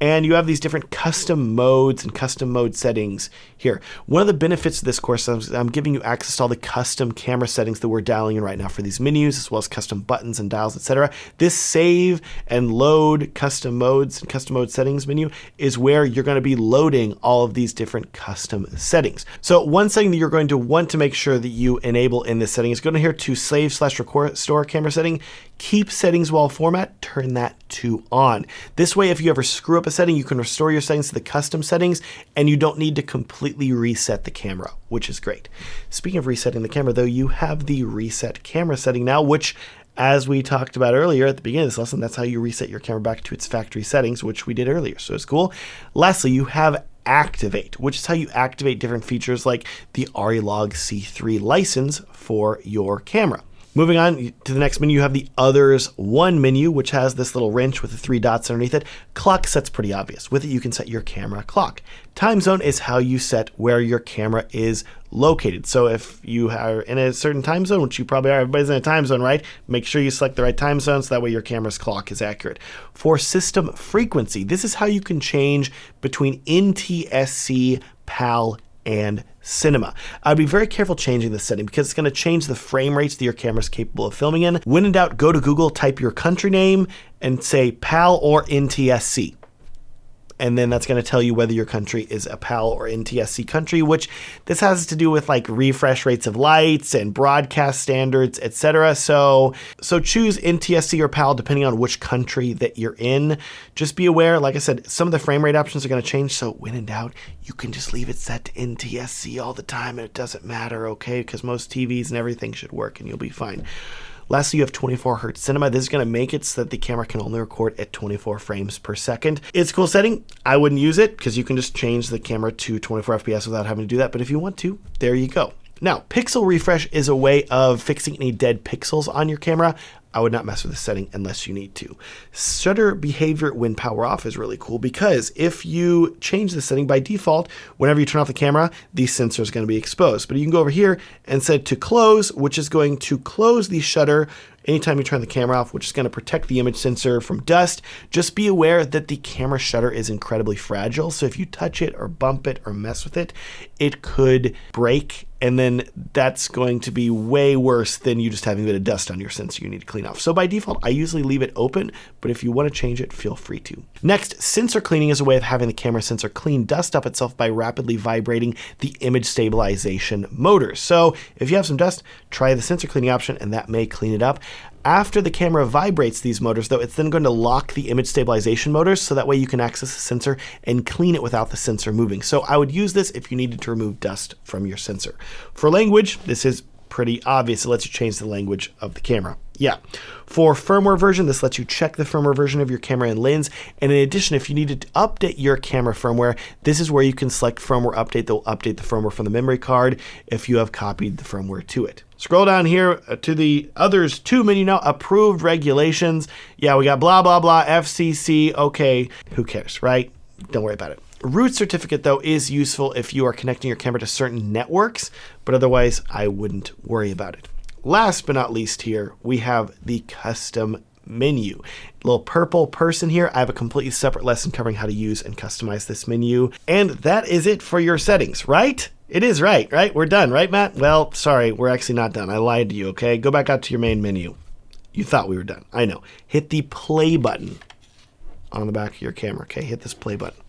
and you have these different custom modes and custom mode settings here. One of the benefits of this course is I'm giving you access to all the custom camera settings that we're dialing in right now for these menus, as well as custom buttons and dials, etc. This save and load custom modes and custom mode settings menu is where you're going to be loading all of these different custom settings. So one setting that you're going to want to make sure that you enable in this setting is go to here to save/restore camera setting. Keep settings while format, turn that to on. This way, if you ever screw up a setting, you can restore your settings to the custom settings, and you don't need to completely reset the camera, which is great. Speaking of resetting the camera, though, you have the reset camera setting now, which, as we talked about earlier at the beginning of this lesson, that's how you reset your camera back to its factory settings, which we did earlier, so it's cool. Lastly, you have activate, which is how you activate different features like the ARRILOG C3 license for your camera. Moving on to the next menu, you have the Others 1 menu, which has this little wrench with the 3 dots underneath it. Clock set's pretty obvious. With it, you can set your camera clock. Time zone is how you set where your camera is located. So if you are in a certain time zone, which you probably are, everybody's in a time zone, right? Make sure you select the right time zone so that way your camera's clock is accurate. For system frequency, this is how you can change between NTSC, PAL, and cinema. I'd be very careful changing this setting because it's going to change the frame rates that your camera is capable of filming in. When in doubt, go to Google, type your country name, and say PAL or NTSC. And then that's going to tell you whether your country is a PAL or NTSC country, which this has to do with like refresh rates of lights and broadcast standards, etc. So choose NTSC or PAL depending on which country that you're in. Just be aware, like I said, some of the frame rate options are going to change. So when in doubt, you can just leave it set to NTSC all the time and it doesn't matter, okay? Because most TVs and everything should work and you'll be fine. Lastly, you have 24 Hz cinema. This is going to make it so that the camera can only record at 24 frames per second. It's a cool setting. I wouldn't use it because you can just change the camera to 24 FPS without having to do that. But if you want to, there you go. Now, pixel refresh is a way of fixing any dead pixels on your camera. I would not mess with this setting unless you need to. Shutter behavior when power off is really cool because if you change the setting by default, whenever you turn off the camera, the sensor is going to be exposed. But you can go over here and set to close, which is going to close the shutter anytime you turn the camera off, which is going to protect the image sensor from dust. Just be aware that the camera shutter is incredibly fragile. So if you touch it or bump it or mess with it, it could break. And then that's going to be way worse than you just having a bit of dust on your sensor you need to clean off. So by default, I usually leave it open, but if you want to change it, feel free to. Next, sensor cleaning is a way of having the camera sensor clean dust up itself by rapidly vibrating the image stabilization motors. So if you have some dust, try the sensor cleaning option and that may clean it up. After the camera vibrates these motors, though, it's then going to lock the image stabilization motors so that way you can access the sensor and clean it without the sensor moving. So I would use this if you needed to remove dust from your sensor. For language, this is pretty obvious. It lets you change the language of the camera. Yeah. For firmware version, this lets you check the firmware version of your camera and lens. And in addition, if you needed to update your camera firmware, this is where you can select firmware update that will update the firmware from the memory card if you have copied the firmware to it. Scroll down here to the Others 2 menu now, approved regulations. Yeah, we got blah, blah, blah, FCC. Okay, who cares, right? Don't worry about it. Root certificate, though, is useful if you are connecting your camera to certain networks, but otherwise I wouldn't worry about it. Last but not least here, we have the custom menu. Little purple person here. I have a completely separate lesson covering how to use and customize this menu. And that is it for your settings, right? It is right? We're done, right, Matt? Well, sorry, we're actually not done. I lied to you, okay? Go back out to your main menu. You thought we were done. I know. Hit the play button on the back of your camera, okay? Hit this play button.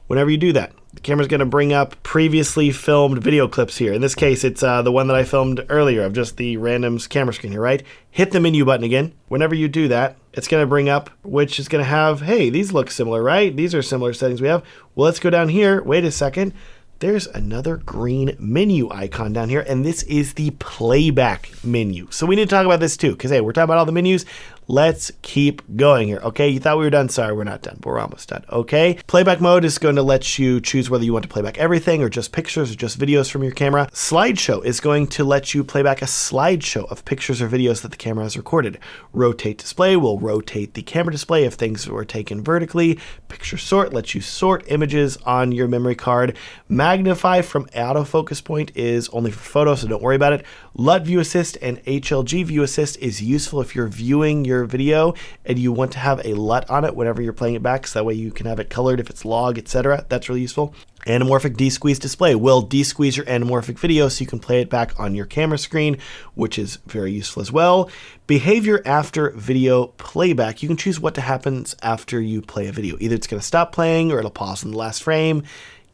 Whenever you do that, the camera's going to bring up previously filmed video clips here. In this case, it's the one that I filmed earlier of just the random camera screen here, right? Hit the menu button again. Whenever you do that, it's going to bring up, which is going to have, hey, these look similar, right? These are similar settings we have. Well, let's go down here. Wait a second. There's another green menu icon down here, and this is the playback menu. So we need to talk about this too, because hey, we're talking about all the menus. Let's keep going here, okay? You thought we were done? Sorry, we're not done, but we're almost done, okay? Playback mode is going to let you choose whether you want to play back everything or just pictures or just videos from your camera. Slideshow is going to let you play back a slideshow of pictures or videos that the camera has recorded. Rotate display will rotate the camera display if things were taken vertically. Picture sort lets you sort images on your memory card. Magnify from autofocus point is only for photos, so don't worry about it. LUT view assist and HLG view assist is useful if you're viewing your video and you want to have a LUT on it whenever you're playing it back, so that way you can have it colored if it's log, etc. That's really useful. Anamorphic desqueeze display will desqueeze your anamorphic video so you can play it back on your camera screen, which is very useful as well. Behavior after video playback. You can choose what happens after you play a video. Either it's going to stop playing or it'll pause in the last frame.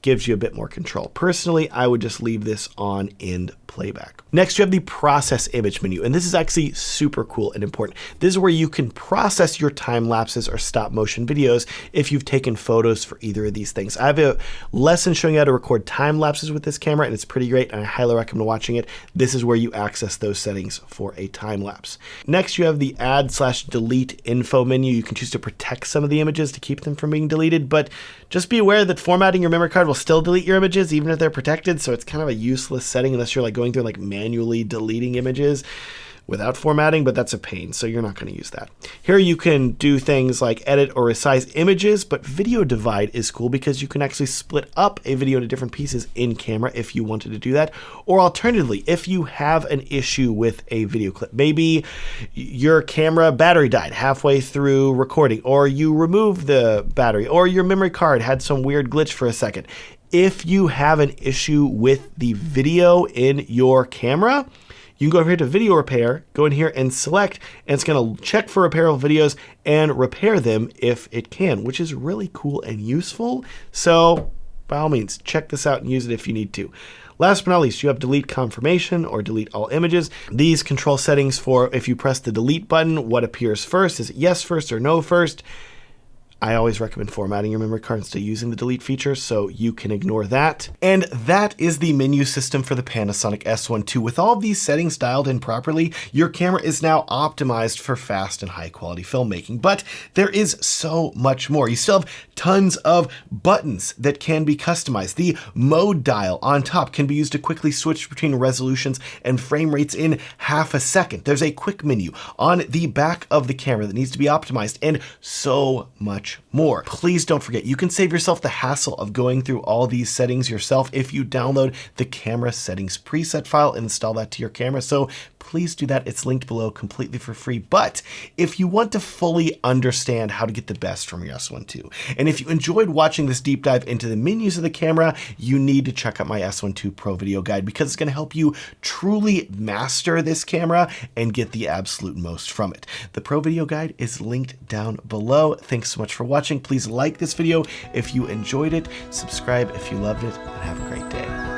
Gives you a bit more control. Personally, I would just leave this on end playback. Next, you have the process image menu, and this is actually super cool and important. This is where you can process your time lapses or stop motion videos if you've taken photos for either of these things. I have a lesson showing you how to record time lapses with this camera, and it's pretty great, and I highly recommend watching it. This is where you access those settings for a time lapse. Next, you have the add/delete info menu. You can choose to protect some of the images to keep them from being deleted, but just be aware that formatting your memory card will still delete your images even if they're protected, so it's kind of a useless setting unless you're like going through and like manually deleting images. without formatting, but that's a pain, so you're not going to use that. Here you can do things like edit or resize images, but video divide is cool because you can actually split up a video into different pieces in camera if you wanted to do that. Or alternatively, if you have an issue with a video clip, maybe your camera battery died halfway through recording, or you removed the battery, or your memory card had some weird glitch for a second. If you have an issue with the video in your camera, you can go over here to video repair, go in here and select, and it's going to check for repairable videos and repair them if it can, which is really cool and useful. So by all means, check this out and use it if you need to. Last but not least, you have delete confirmation or delete all images. These control settings for if you press the delete button, what appears first. Is it yes first or no first? I always recommend formatting your memory card instead of using the delete feature, so you can ignore that. And that is the menu system for the Panasonic S1 II. With all of these settings dialed in properly, your camera is now optimized for fast and high quality filmmaking. But there is so much more. You still have tons of buttons that can be customized. The mode dial on top can be used to quickly switch between resolutions and frame rates in half a second. There's a quick menu on the back of the camera that needs to be optimized, and so much more. Please don't forget, you can save yourself the hassle of going through all these settings yourself if you download the camera settings preset file and install that to your camera. So please do that. It's linked below completely for free. But if you want to fully understand how to get the best from your S1 II, and if you enjoyed watching this deep dive into the menus of the camera, you need to check out my S1 II Pro video guide, because it's going to help you truly master this camera and get the absolute most from it. The Pro video guide is linked down below. Thanks so much for watching. Please like this video if you enjoyed it, subscribe if you loved it, and have a great day.